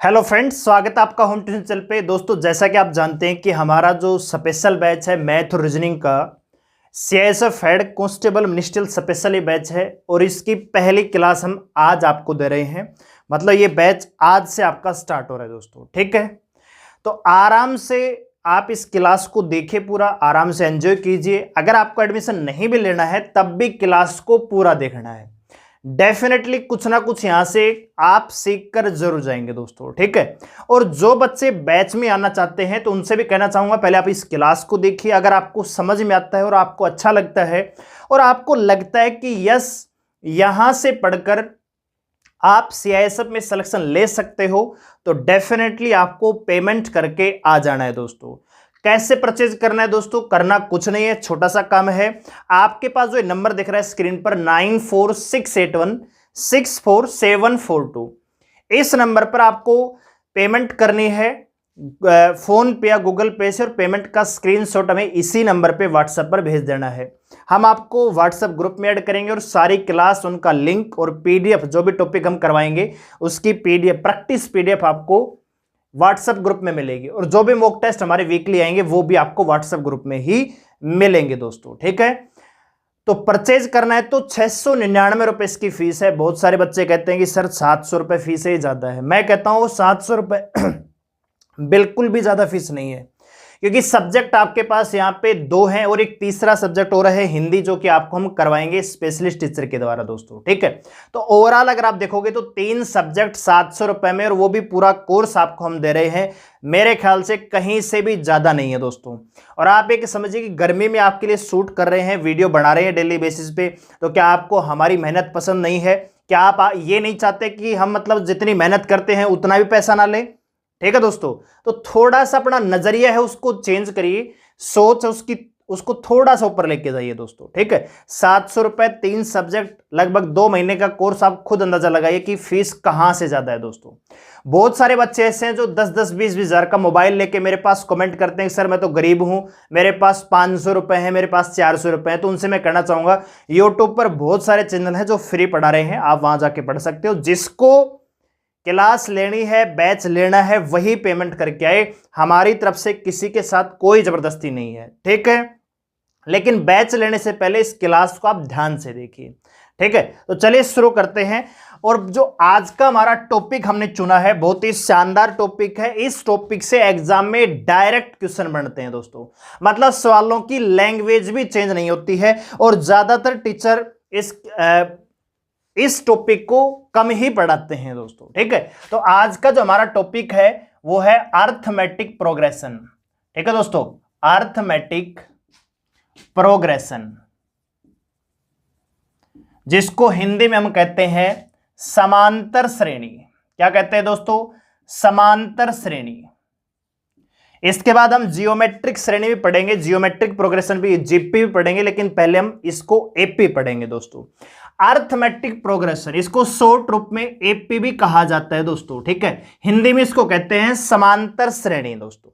Hello friends, स्वागत है आपका होम ट्यूशन चैनल पे। दोस्तों, जैसा कि आप जानते हैं कि हमारा जो स्पेशल बैच है मैथ और रीजनिंग का CISF head constable ministerial special batch है और इसकी पहली क्लास हम आज आपको दे रहे हैं। मतलब ये बैच आज से आपका स्टार्ट हो रहा है दोस्तों, ठीक है। तो आराम से आप इस क्लास को देखिए, पूरा आराम से एंजॉय कीजिए। अगर आपको एडमिशन नहीं भी लेना है तब भी क्लास को पूरा देखना है। डेफिनेटली कुछ ना कुछ यहां से आप सीख कर जरूर जाएंगे दोस्तों, ठीक है। और जो बच्चे बैच में आना चाहते हैं तो उनसे भी कहना चाहूंगा, पहले आप इस क्लास को देखिए। अगर आपको समझ में आता है और आपको अच्छा लगता है और आपको लगता है कि यस, यहां से पढ़कर आप सीआईएसएफ में सिलेक्शन ले सकते हो, तो डेफिनेटली आपको पेमेंट करके आ जाना है दोस्तों। कैसे परचेज करना है दोस्तों? करना कुछ नहीं है, छोटा सा काम है। आपके पास जो नंबर दिख रहा है स्क्रीन पर 9468164742, इस नंबर पर आपको पेमेंट करनी है फोन पे या गूगल पे से, और पेमेंट का स्क्रीनशॉट हमें इसी नंबर पे व्हाट्सएप पर भेज देना है। हम आपको व्हाट्सएप ग्रुप में ऐड करेंगे और सारी क्लास, उनका लिंक और पीडीएफ, जो भी टॉपिक हम करवाएंगे उसकी पीडीएफ, प्रैक्टिस पीडीएफ आपको व्हाट्सएप ग्रुप में मिलेगी। और जो भी मॉक टेस्ट हमारे वीकली आएंगे वो भी आपको व्हाट्सएप ग्रुप में ही मिलेंगे दोस्तों, ठीक है। तो परचेज करना है तो 699 रुपए इसकी फीस है। बहुत सारे बच्चे कहते हैं कि सर 700 रुपए फीस ही ज्यादा है। मैं कहता हूं 700 रुपए बिल्कुल भी ज्यादा फीस नहीं है, क्योंकि सब्जेक्ट आपके पास यहाँ पे दो हैं और एक तीसरा सब्जेक्ट हो रहा है हिंदी, जो कि आपको हम करवाएंगे स्पेशलिस्ट टीचर के द्वारा दोस्तों, ठीक है। तो ओवरऑल अगर आप देखोगे तो 3 सब्जेक्ट 700 रुपए में, और वो भी पूरा कोर्स आपको हम दे रहे हैं। मेरे ख्याल से कहीं से भी ज्यादा नहीं है दोस्तों। और आप एक समझिए कि गर्मी में आपके लिए शूट कर रहे हैं, वीडियो बना रहे हैं डेली बेसिस पे, तो क्या आपको हमारी मेहनत पसंद नहीं है? क्या आप ये नहीं चाहते कि हम मतलब जितनी मेहनत करते हैं उतना भी पैसा ना लें? ठीक है दोस्तों, तो थोड़ा सा अपना नजरिया है उसको चेंज करिए, सोच उसको थोड़ा सा ऊपर लेके जाइए दोस्तों, ठीक है। 700 रुपए 3 सब्जेक्ट, लगभग 2 महीने का कोर्स, आप खुद अंदाजा लगाइए कि फीस कहां से ज्यादा है दोस्तों। बहुत सारे बच्चे ऐसे हैं जो 10-10, 20-20 हजार का मोबाइल लेके मेरे पास कमेंट करते हैं, सर मैं तो गरीब हूं, मेरे पास 500 रुपए है, मेरे पास 400 रुपए है। तो उनसे मैं कहना चाहूंगा, यूट्यूब पर बहुत सारे चैनल हैं जो फ्री पढ़ा रहे हैं, आप वहां जाके पढ़ सकते हो। जिसको क्लास लेनी है, बैच लेना है, वही पेमेंट करके आए। हमारी तरफ से किसी के साथ कोई जबरदस्ती नहीं है, ठीक है। लेकिन बैच लेने से पहले इस क्लास को आप ध्यान से देखिए, ठीक है। तो चलिए शुरू करते हैं। और जो आज का हमारा टॉपिक हमने चुना है, बहुत ही शानदार टॉपिक है। इस टॉपिक से एग्जाम में डायरेक्ट क्वेश्चन बनते हैं दोस्तों। मतलब सवालों की लैंग्वेज भी चेंज नहीं होती है, और ज्यादातर टीचर इस टॉपिक को कम ही पढ़ाते हैं दोस्तों, ठीक है। तो आज का जो हमारा टॉपिक है वो है अर्थमेटिक प्रोग्रेशन, ठीक है दोस्तों। अर्थमेटिक प्रोग्रेशन, जिसको हिंदी में हम कहते हैं समांतर श्रेणी। क्या कहते हैं दोस्तों? समांतर श्रेणी। इसके बाद हम जियोमेट्रिक श्रेणी भी पढ़ेंगे, जियोमेट्रिक प्रोग्रेशन भी, जीपी भी पढ़ेंगे, लेकिन पहले हम इसको एपी पढ़ेंगे दोस्तों। अर्थमेटिक प्रोग्रेशन, इसको शॉर्ट रूप में एपी भी कहा जाता है दोस्तों, ठीक है। हिंदी में इसको कहते हैं समांतर श्रेणी दोस्तों।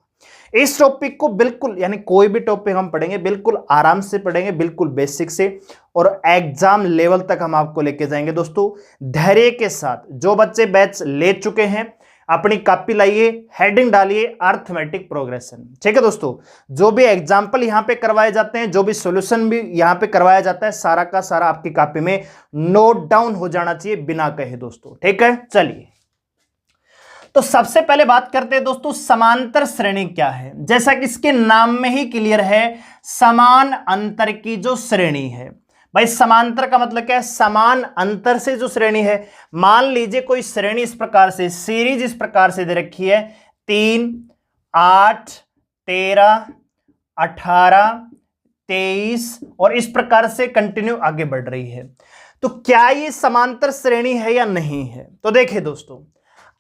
इस टॉपिक को बिल्कुल, यानी कोई भी टॉपिक हम पढ़ेंगे बिल्कुल आराम से पढ़ेंगे, बिल्कुल बेसिक से, और एग्जाम लेवल तक हम आपको लेके जाएंगे दोस्तों, धैर्य के साथ। जो बच्चे बैच ले चुके हैं अपनी कॉपी लाइए, हेडिंग डालिए अर्थमेटिक प्रोग्रेशन, ठीक है दोस्तों। जो भी एग्जाम्पल यहां पे करवाए जाते हैं, जो भी सॉल्यूशन भी यहां पे करवाया जाता है, सारा का सारा आपकी कॉपी में नोट डाउन हो जाना चाहिए बिना कहे दोस्तों, ठीक है। चलिए, तो सबसे पहले बात करते हैं दोस्तों, समांतर श्रेणी क्या है। जैसा कि इसके नाम में ही क्लियर है, समान अंतर की जो श्रेणी है। भाई समांतर का मतलब क्या है? समान अंतर से जो श्रेणी है। मान लीजिए कोई श्रेणी इस प्रकार से, सीरीज इस प्रकार से दे रखी है, 3, 8, 13, 18, 23, और इस प्रकार से कंटिन्यू आगे बढ़ रही है। तो क्या ये समांतर श्रेणी है या नहीं है? तो देखिए दोस्तों,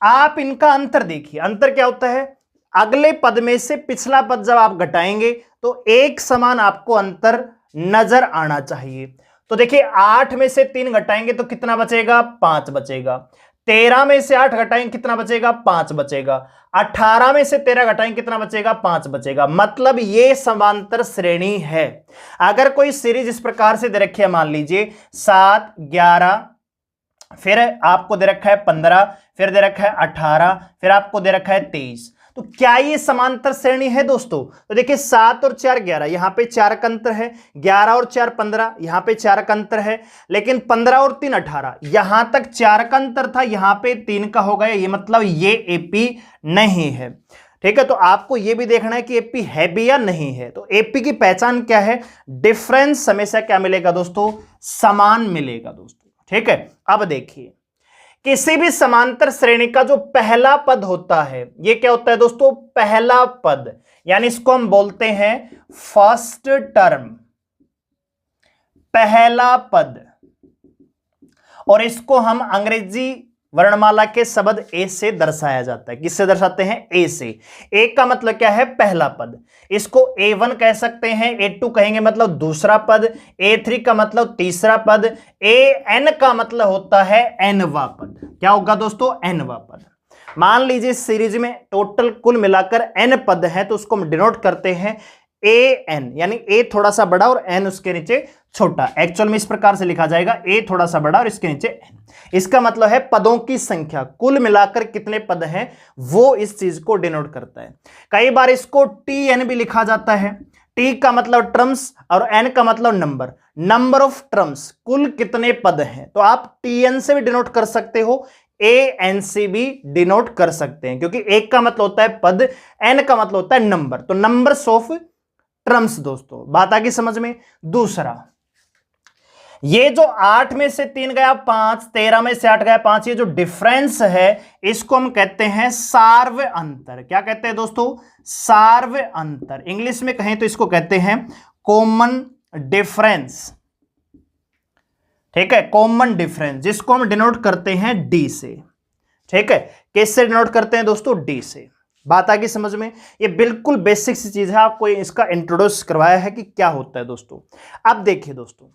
आप इनका अंतर देखिए। अंतर क्या होता है? अगले पद में से पिछला पद जब आप घटाएंगे तो एक समान आपको अंतर नजर आना चाहिए। तो देखिए, 8 में से 3 घटाएंगे तो कितना बचेगा? 5 बचेगा। 13 में से 8 घटाएंगे कितना बचेगा? 5 बचेगा। 18 में से 13 घटाएंगे कितना बचेगा? 5 बचेगा। मतलब ये समांतर श्रेणी है। अगर कोई सीरीज इस प्रकार से दे रखी है, मान लीजिए 7, 11, फिर आपको दे रखा है 15, फिर दे रखा है 18, फिर आपको दे रखा है 23। तो क्या ये समांतर श्रेणी है दोस्तों? तो देखिए 7 और 4 11, यहां पे 4 का अंतर है, 11 और 4 15, यहां पे 4 का अंतर है, लेकिन 15 और 3 18, यहां तक 4 का अंतर था, यहां पे 3 का हो गया, ये मतलब ये एपी नहीं है। ठीक है, तो आपको ये भी देखना है कि एपी है भी या नहीं है। तो एपी की पहचान क्या है? डिफरेंस हमेशा क्या मिलेगा दोस्तों? समान मिलेगा दोस्तों। ठीक है, अब देखिए किसी भी समांतर श्रेणी का जो पहला पद होता है, ये क्या होता है दोस्तों? पहला पद, यानी इसको हम बोलते हैं फर्स्ट टर्म, पहला पद। और इसको हम अंग्रेजी वर्णमाला के शब्द ए से दर्शाया जाता है। किससे दर्शाते हैं? ए से। ए का मतलब क्या है? पहला पद। इसको A1 कह सकते हैं, A2 कहेंगे मतलब दूसरा पद, A3 का मतलब तीसरा पद, AN का मतलब होता है nवा पद। क्या होगा दोस्तों? nवा पद। मान लीजिए सीरीज में टोटल कुल मिलाकर n पद है, तो उसको हम डिनोट करते हैं AN, यानी A थोड़ा सा बड़ा और N उसके नीचे छोटा। एक्चुअल में इस प्रकार से लिखा जाएगा, A थोड़ा सा बड़ा और इसके नीचे N। इसका मतलब है पदों की संख्या, कुल मिलाकर कितने पद हैं वो इस चीज को डिनोट करता है। कई बार इसको TN भी लिखा जाता है। T का मतलब टर्म्स और N का मतलब नंबर, नंबर ऑफ टर्म्स, कुल कितने पद हैं। तो आप TN से भी डिनोट कर सकते हो, AN से भी डिनोट कर सकते हैं, क्योंकि एक का मतलब होता है पद, N का मतलब होता है नंबर। तो नंबर्स ऑफ टर्म्स दोस्तों, बात आ गई समझ में। दूसरा, ये जो 8 में से 3 गया 5, 13 में से 8 गया 5, ये जो डिफरेंस है इसको हम कहते हैं सार्व अंतर। क्या कहते हैं दोस्तों? सार्व अंतर। इंग्लिश में कहें तो इसको कहते हैं कॉमन डिफरेंस। ठीक है, कॉमन डिफरेंस, जिसको हम डिनोट करते हैं डी से। ठीक है, किससे डिनोट करते हैं दोस्तों? डी से। बात आ गई समझ में। ये बिल्कुल बेसिक सी चीज है, आपको इसका इंट्रोड्यूस करवाया है कि क्या होता है दोस्तों। अब देखिए दोस्तों,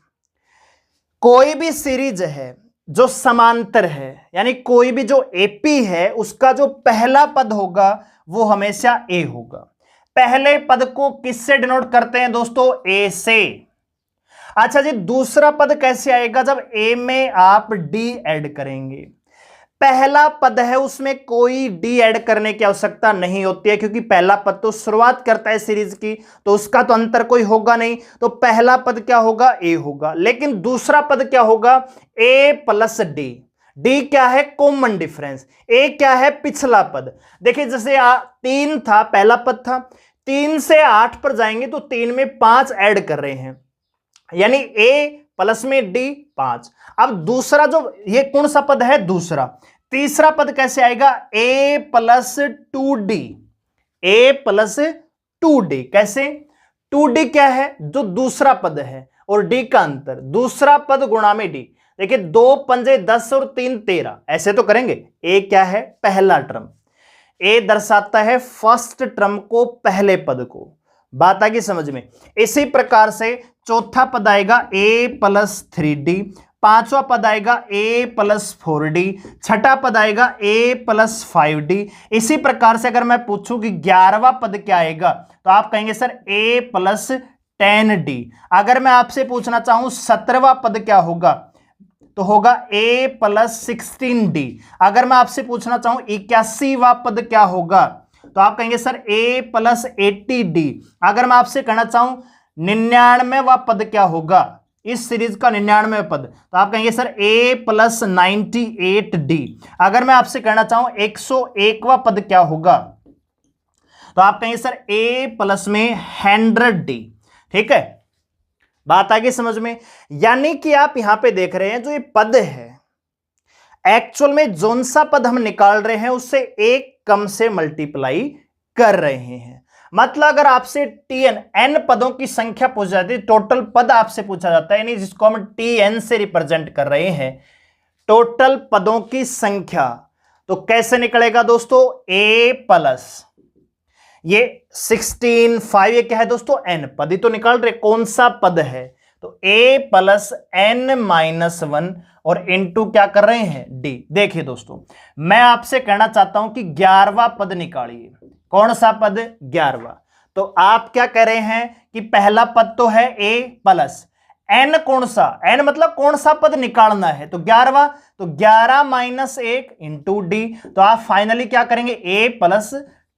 कोई भी सीरीज है जो समांतर है, यानी कोई भी जो एपी है, उसका जो पहला पद होगा वो हमेशा ए होगा। पहले पद को किससे डिनोट करते हैं दोस्तों? ए से। अच्छा जी, दूसरा पद कैसे आएगा? जब ए में आप डी ऐड करेंगे। पहला पद है उसमें कोई डी ऐड करने की आवश्यकता नहीं होती है, क्योंकि पहला पद तो शुरुआत करता है सीरीज की, तो उसका तो अंतर कोई होगा नहीं। तो पहला पद क्या होगा? ए होगा। लेकिन दूसरा पद क्या होगा? ए प्लस डी। डी क्या है? Common difference. ए क्या है? पिछला पद। देखिए जैसे 3 था, पहला पद था, 3 से 8 पर जाएंगे तो 3 में 5 ऐड कर रहे हैं, यानी ए प्लस में डी 5। अब दूसरा जो ये कौन सा पद है? दूसरा। तीसरा पद कैसे आएगा? ए प्लस 2d। ए प्लस 2d कैसे? 2d क्या है? जो दूसरा पद है और d का अंतर, दूसरा पद गुणा में d। देखिए 2 पंजे 10 और 3 13, ऐसे तो करेंगे। ए क्या है? पहला टर्म। ए दर्शाता है फर्स्ट टर्म को, पहले पद को। बात आ गई समझ में। इसी प्रकार से चौथा पद आएगा ए प्लस 3d, पांचवा पद आएगा ए प्लस 4d, छठा पद आएगा ए प्लस 5d। इसी प्रकार से अगर मैं पूछूं कि 11वां पद क्या आएगा, तो आप कहेंगे सर ए प्लस 10d। अगर मैं आपसे पूछना चाहूं 17वां पद क्या होगा, तो होगा ए प्लस 16d। अगर मैं आपसे पूछना चाहूं 81वां पद क्या होगा, तो आप कहेंगे सर ए प्लस 80d। अगर मैं आपसे कहना चाहूं 99वां पद क्या होगा, इस सीरीज का 99वां पद, तो आप कहेंगे सर ए प्लस 98d। अगर मैं आपसे कहना चाहूं 101वां पद क्या होगा, तो आप कहेंगे सर ए प्लस में 100d। ठीक है, बात आ गई समझ में। यानी कि आप यहां पे देख रहे हैं जो ये पद है, एक्चुअल में जोन सा पद हम निकाल रहे हैं उससे एक कम से मल्टीप्लाई कर रहे हैं। मतलब अगर आपसे टीएन एन पदों की संख्या पूछी जाती है, टोटल पद आपसे पूछा जाता है, यानी जिसको हम टीएन से रिप्रेजेंट कर रहे हैं, टोटल पदों की संख्या, तो कैसे निकलेगा दोस्तों? ए प्लस ये 16 5, ये क्या है दोस्तों? एन। पद ही तो निकाल रहे, कौन सा पद है? तो ए प्लस एन माइनस 1 और इनटू क्या कर रहे हैं? डी। देखिए दोस्तों, मैं आपसे कहना चाहता हूं कि 11वां पद निकालिए। कौन सा पद? 11वां। तो आप क्या कह रहे हैं कि पहला पद तो है ए प्लस n कौन सा, n मतलब कौन सा पद निकालना है, तो 11वां, तो 11 माइनस 1 इंटू डी। तो आप फाइनली क्या करेंगे, a प्लस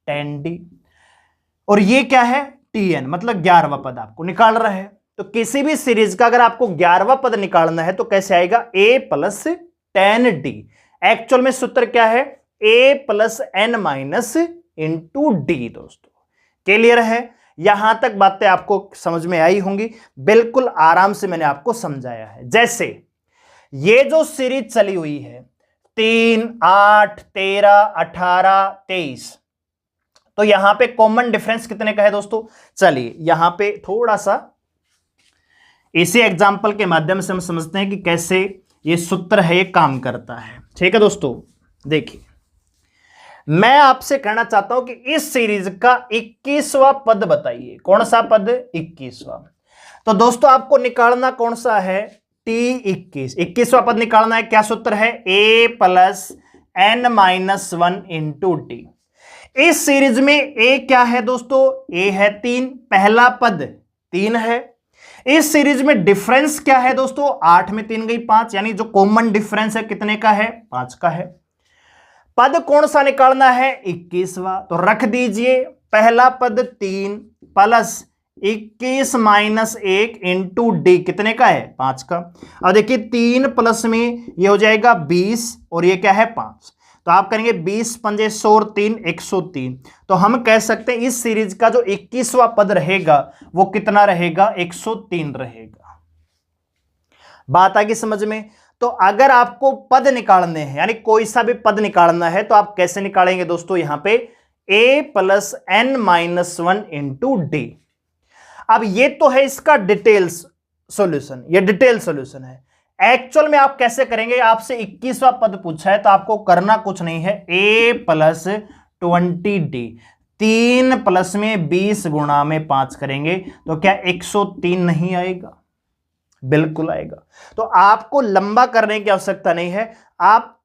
10d, और ये क्या है tn, मतलब 11वां पद आपको निकाल रहा है। तो किसी भी सीरीज का अगर आपको 11वां पद निकालना है तो कैसे आएगा, a प्लस 10d। एक्चुअल में सूत्र क्या है, a plus n minus into D. दोस्तों क्लियर है, यहां तक बातें आपको समझ में आई होंगी, बिल्कुल आराम से मैंने आपको समझाया है। जैसे ये जो सीरीज चली हुई है 3, 8, 13, 18, 23, तो यहां पे कॉमन डिफरेंस कितने का है दोस्तों, चलिए यहां पे थोड़ा सा इसी एग्जाम्पल के माध्यम से हम समझते हैं कि कैसे ये सूत्र है, ये काम करता है। ठीक है दोस्तों, देखिए मैं आपसे कहना चाहता हूं कि इस सीरीज का 21वां पद बताइए। कौन सा पद, 21वां। तो दोस्तों आपको निकालना कौन सा है, T21, 21वां पद निकालना है। क्या सूत्र है, a plus n minus 1 into T. इस सीरीज में a क्या है दोस्तों, a है 3, पहला पद 3 है। इस सीरीज में डिफरेंस क्या है दोस्तों, 8 में 3 गई 5, यानी जो कॉमन डिफरेंस है कितने का है, 5 का है। पद कौन सा निकालना है, 21वां। तो रख दीजिए पहला पद 3 प्लस 21 माइनस 1 इंटू डी, कितने का है, 5 का। अब देखिए 3 प्लस में ये हो जाएगा 20 और ये क्या है 5, तो आप करेंगे 20 पंजे 100 और 3 103। तो हम कह सकते हैं इस सीरीज का जो 21वां पद रहेगा वो कितना रहेगा, 103 रहेगा। बात आ गई समझ में। तो अगर आपको पद निकालने हैं, यानी कोई सा भी पद निकालना है, तो आप कैसे निकालेंगे दोस्तों, यहां पे a plus n minus 1 into D. अब ये तो है इसका डिटेल्स सॉल्यूशन, ये डिटेल सॉल्यूशन है। एक्चुअल में आप कैसे करेंगे, आपसे 21वां पद पूछा है तो आपको करना कुछ नहीं है, a प्लस 20d, 3 प्लस में 20 गुणा में 5 करेंगे तो क्या 103 नहीं आएगा, बिल्कुल आएगा। तो आपको लंबा करने की आवश्यकता नहीं है, आप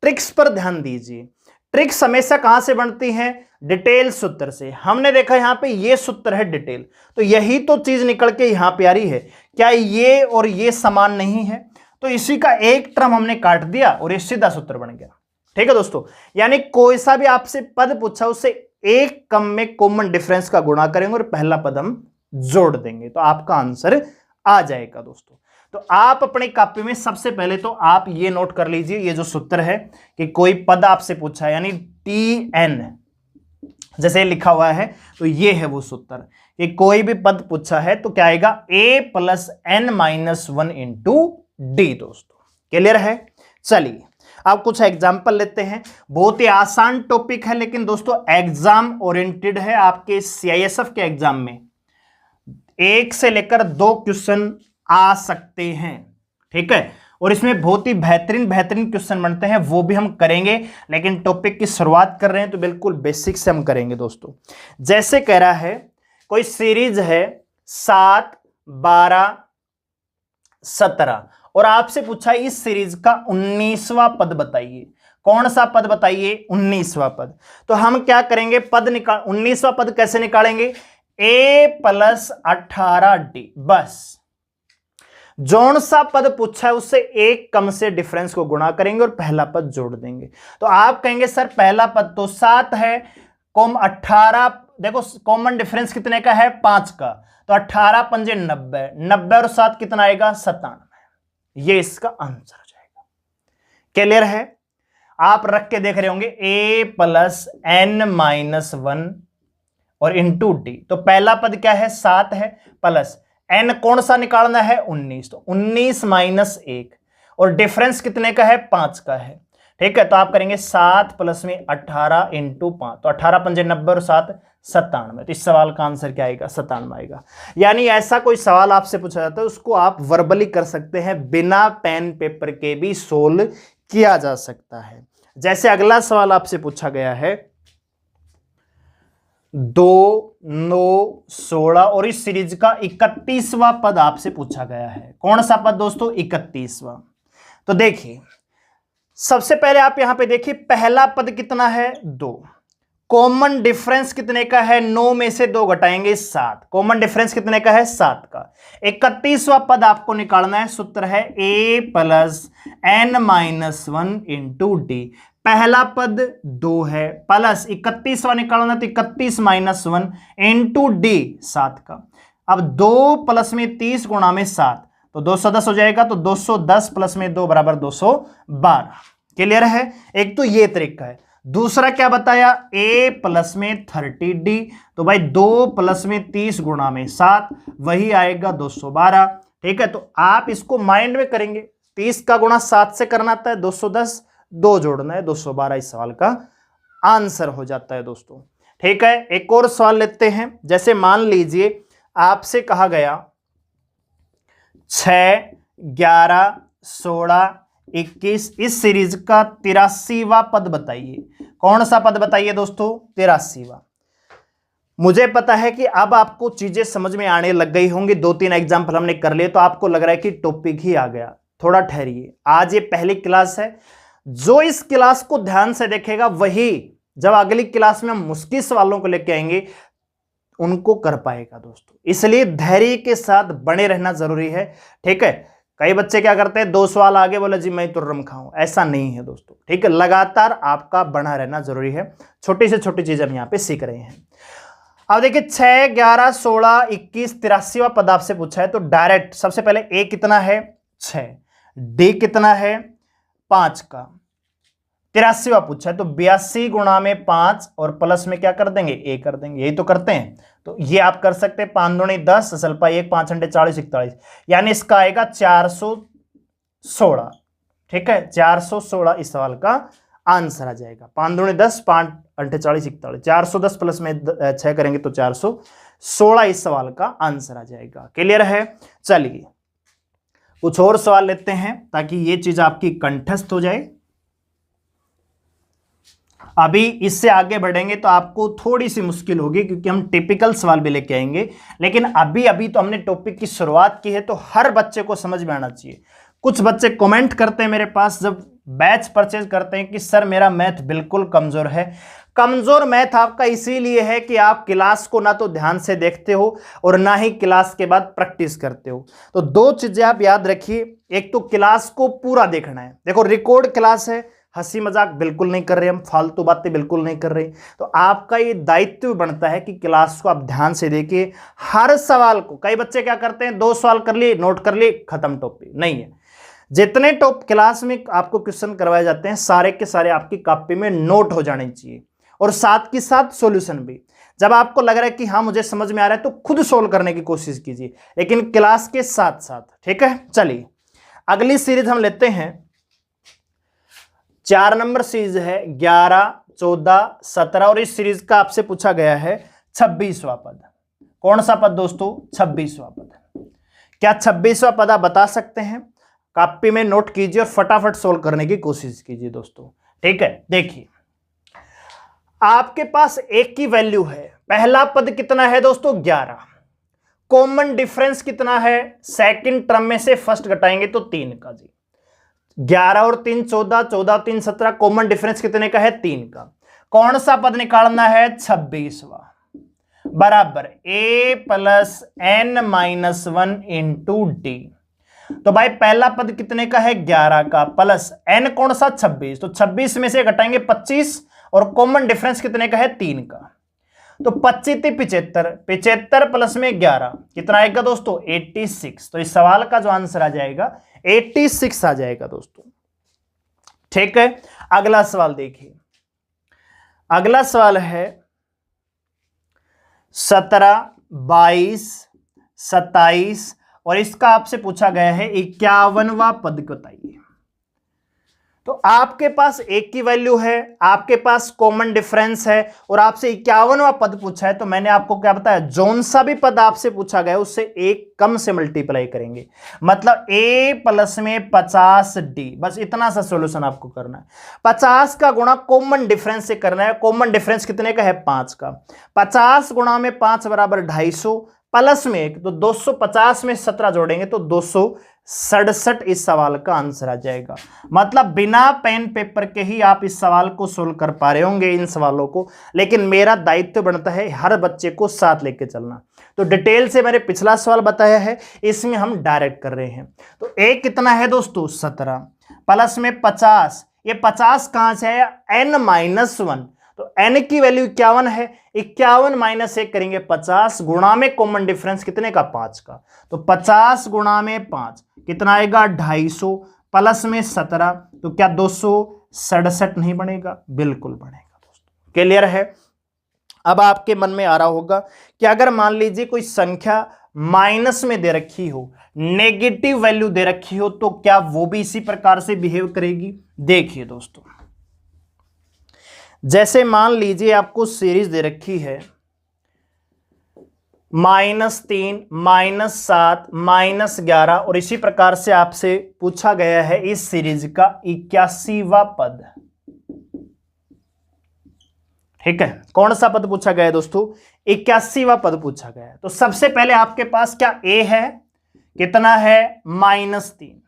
ट्रिक्स पर ध्यान दीजिए। ट्रिक्स हमेशा कहां से बनती हैं, डिटेल सूत्र से। हमने देखा यहां पे ये सूत्र है डिटेल, तो यही तो चीज निकल के यहां पे आ रही है। क्या ये और ये समान नहीं है, तो इसी का एक टर्म हमने काट दिया और ये सीधा सूत्र बन गया। ठीक है दोस्तों, यानी कोई सा भी आपसे पद पूछा उससे एक कम में कॉमन डिफरेंस का गुणा करेंगे और पहला पद हम जोड़ देंगे, तो आपका आंसर आ जाएगा दोस्तों। तो आप अपनी कॉपी में सबसे पहले तो आप ये नोट कर लीजिए, ये जो सूत्र है कि कोई पद आपसे पूछा है, यानी Tn जैसे लिखा हुआ है, तो ये है वो सूत्र कि कोई भी पद पूछा है तो क्या आएगा, a plus n minus 1 into D. दोस्तों क्लियर है। चलिए अब कुछ एग्जाम्पल लेते हैं। बहुत ही आसान टॉपिक है, लेकिन दोस्तों एग्जाम ओरिएंटेड है। आपके CISF के एग्जाम में 1 से लेकर 2 क्वेश्चन आ सकते हैं। ठीक है, और इसमें बहुत ही बेहतरीन क्वेश्चन बनते हैं, वो भी हम करेंगे। लेकिन टॉपिक की शुरुआत कर रहे हैं तो बिल्कुल बेसिक से हम करेंगे दोस्तों। जैसे कह रहा है कोई सीरीज है 7, 12, 17 और आपसे पूछा इस सीरीज का 19वां पद बताइए। कौन सा पद बताइए, 19वां पद। तो हम क्या करेंगे, पद निकाल 19वां पद कैसे निकालेंगे, a प्लस 18d। बस जौन सा पद पूछा है उससे एक कम से डिफरेंस को गुणा करेंगे और पहला पद जोड़ देंगे। तो आप कहेंगे सर पहला पद तो 7 है, कॉम 18, देखो कॉमन डिफरेंस कितने का है, 5 का, तो 18 पंजे 90, 90 और 7 कितना आएगा, 97। ये इसका आंसर हो जाएगा। क्लियर है। आप रख के देख रहे होंगे a प्लस n माइनस 1 और इंटू डी। तो पहला पद क्या है, 7 है, प्लस n कौन सा निकालना है, 19, तो 19 माइनस 1 और डिफरेंस कितने का है, 5 का है। ठीक है, तो आप करेंगे 7 प्लस में 18 इंटू 5, तो 18 पंजे 90 और 7 97। तो इस सवाल का आंसर क्या आएगा, 97 आएगा। यानी ऐसा कोई सवाल आपसे पूछा जाता है उसको आप वर्बली कर सकते हैं, बिना पेन पेपर के भी सोल्व किया जा सकता है। जैसे अगला सवाल आपसे पूछा गया है 2, 9, 16 और इस सीरीज का 31वां पद आपसे पूछा गया है। कौन सा पद दोस्तों, 31वां। तो देखिए सबसे पहले आप यहां पे देखिए पहला पद कितना है, 2, कॉमन डिफरेंस कितने का है, 9 में से 2 घटाएंगे 7, कॉमन डिफरेंस कितने का है 7 का। 31वां पद आपको निकालना है, सूत्र है a plus n minus 1 into D. पहला पद 2 है, प्लस 31वां निकालना तो 31 माइनस 1 इंटू डी 7 का। अब 2 प्लस में 30 गुणा में 7 तो 210 हो जाएगा, तो 210 प्लस में 2 बराबर 212। क्लियर है, एक तो ये तरीका है। दूसरा क्या बताया, a प्लस में 30d, तो भाई 2 प्लस में 30 गुणा में 7 वही आएगा 212। ठीक है, तो आप इसको माइंड में करेंगे, 30 का गुणा 7 से करना आता है 210, 2 जोड़ना है 212, इस सवाल का आंसर हो जाता है दोस्तों। ठीक है, एक और सवाल लेते हैं। जैसे मान लीजिए आपसे कहा गया 6, 11, 16, 21 इस सीरीज का 83वां पद बताइए। कौन सा पद बताइए दोस्तों, 83वां। मुझे पता है कि अब आपको चीजें समझ में आने लग गई होंगी, 2-3 एग्जाम्पल हमने कर लिए तो आपको लग रहा है कि टॉपिक ही आ गया। थोड़ा ठहरिए, आज ये पहली क्लास है, जो इस क्लास को ध्यान से देखेगा वही जब अगली क्लास में हम मुश्किल सवालों को लेके आएंगे उनको कर पाएगा दोस्तों। इसलिए धैर्य के साथ बने रहना जरूरी है। ठीक है, कई बच्चे क्या करते हैं, 2 सवाल आगे बोले जी मैं तो रम खाऊं, ऐसा नहीं है दोस्तों। ठीक है, लगातार आपका बना रहना जरूरी है। छोटी से छोटी चीज हम यहाँ पे सीख रहे हैं। अब देखिए 6, 11, 16, 21 83वां पद आपसे पूछा है, तो डायरेक्ट सबसे पहले a कितना है 6, d कितना है 5 का, 83वां पूछा है तो 82 गुणा में 5 और प्लस में क्या कर देंगे a कर देंगे, यही तो करते हैं। तो ये आप कर सकते हैं, 5 दूनी 10, सलपा 1, 5 अंडे 40, 41, यानी इसका आएगा 416। ठीक है, 416 इस सवाल का आंसर आ जाएगा। 5 दूनी 10, 5 अंडे 40, 41, 410 प्लस में 6 करेंगे तो 416 इस सवाल का आंसर आ जाएगा। क्लियर है, चलिए कुछ और सवाल लेते हैं ताकि ये चीज आपकी कंठस्थ हो जाए। अभी इससे आगे बढ़ेंगे तो आपको थोड़ी सी मुश्किल होगी क्योंकि हम टिपिकल सवाल भी लेके आएंगे, लेकिन अभी तो हमने टॉपिक की शुरुआत की है तो हर बच्चे को समझ में आना चाहिए। कुछ बच्चे कमेंट करते हैं मेरे पास जब बैच परचेज करते हैं कि सर मेरा मैथ बिल्कुल कमजोर है। कमजोर मैथ आपका इसीलिए है कि आप क्लास को ना तो ध्यान से देखते हो और ना ही क्लास के बाद प्रैक्टिस करते हो। तो 2 चीजें आप याद रखिए, एक तो क्लास को पूरा देखना है। देखो रिकॉर्ड क्लास है, हंसी मजाक बिल्कुल नहीं कर रहे हम, फालतू बातें बिल्कुल नहीं कर रहे। तो आपका ये दायित्व बनता है कि क्लास को आप ध्यान से देखिए, हर सवाल को। कई बच्चे क्या करते हैं, 2 सवाल कर लिए, नोट कर लिए, खत्म, टॉपिक नहीं है। जितने टॉप क्लास में आपको क्वेश्चन करवाए जाते हैं सारे के सारे आपकी कॉपी में नोट हो जाने चाहिए और साथ के साथ सॉल्यूशन भी। जब आपको लग रहा है कि हाँ मुझे समझ में आ रहा है तो खुद सोल्व करने की कोशिश कीजिए, लेकिन क्लास के साथ साथ। ठीक है, चलिए अगली सीरीज हम लेते हैं। 4 नंबर सीरीज है 11, 14, 17 और इस सीरीज का आपसे पूछा गया है 26वां पद। कौन सा पद दोस्तों, 26वां पद। क्या 26वां पद आप बता सकते हैं? कॉपी में नोट कीजिए और फटाफट सोल्व करने की कोशिश कीजिए दोस्तों। ठीक है, देखिए आपके पास एक की वैल्यू है, पहला पद कितना है दोस्तों 11, कॉमन डिफरेंस कितना है, सेकंड टर्म में से फर्स्ट घटाएंगे तो 3 का जी। 11 और 3 14, 14 और 3 17, कॉमन डिफरेंस कितने का है 3 का। कौन सा पद निकालना है 26वां, बराबर a plus n minus 1 into D. तो भाई पहला पद कितने का है 11 का, प्लस n कौन सा 26, तो 26 में से घटाएंगे 25 और कॉमन डिफरेंस कितने का है 3 का। तो 25 75, 75 प्लस में 11 कितना आएगा दोस्तों 86। तो इस सवाल का जो आंसर आ जाएगा 86 आ जाएगा दोस्तों। ठीक है, अगला सवाल देखिए। अगला सवाल है 17, 22, 27 और इसका आपसे पूछा गया है 51वां पद बताइए। तो आपके पास एक की वैल्यू है, आपके पास कॉमन डिफरेंस है और आपसे 51वां पद पूछा है। तो मैंने आपको क्या बताया, जोन सा भी पद आपसे पूछा गया उससे एक कम से मल्टीप्लाई करेंगे, मतलब a प्लस में 50d। बस इतना सा सॉल्यूशन आपको करना है। 50 का गुणा कॉमन डिफरेंस से करना है। कॉमन डिफरेंस कितने का है 5 का। 50 गुणा में 5 बराबर 250 प्लस में 1, तो 250 में 17 जोड़ेंगे तो 220 67 इस सवाल का आंसर आ जाएगा। मतलब बिना पेन पेपर के ही आप इस सवाल को सोल्व कर पा रहे होंगे इन सवालों को, लेकिन मेरा दायित्व बनता है हर बच्चे को साथ लेके चलना। तो डिटेल से मैंने पिछला सवाल बताया है, इसमें हम डायरेक्ट कर रहे हैं। तो ए कितना है दोस्तों 17 प्लस में 50, ये 50 कहां से आया n-1, तो n की वैल्यू 51 है, 51 माइनस 1 करेंगे 50 गुणा में कॉमन डिफरेंस कितने का 5 का, तो 50 गुणा में 5 कितना आएगा 250 प्लस में 17, तो क्या 267 नहीं बनेगा, बिल्कुल बनेगा दोस्तों। क्लियर है। अब आपके मन में आ रहा होगा कि अगर मान लीजिए कोई संख्या माइनस में दे रखी हो, नेगेटिव वैल्यू दे रखी हो, तो क्या वो भी इसी प्रकार से बिहेव करेगी। देखिए दोस्तों, जैसे मान लीजिए आपको सीरीज दे रखी है -3, -7, -11 और इसी प्रकार से आपसे पूछा गया है इस सीरीज का 81वां पद। ठीक है, कौन सा पद पूछा गया है दोस्तों, 81वां पद पूछा गया है। तो सबसे पहले आपके पास क्या ए है, कितना है -3,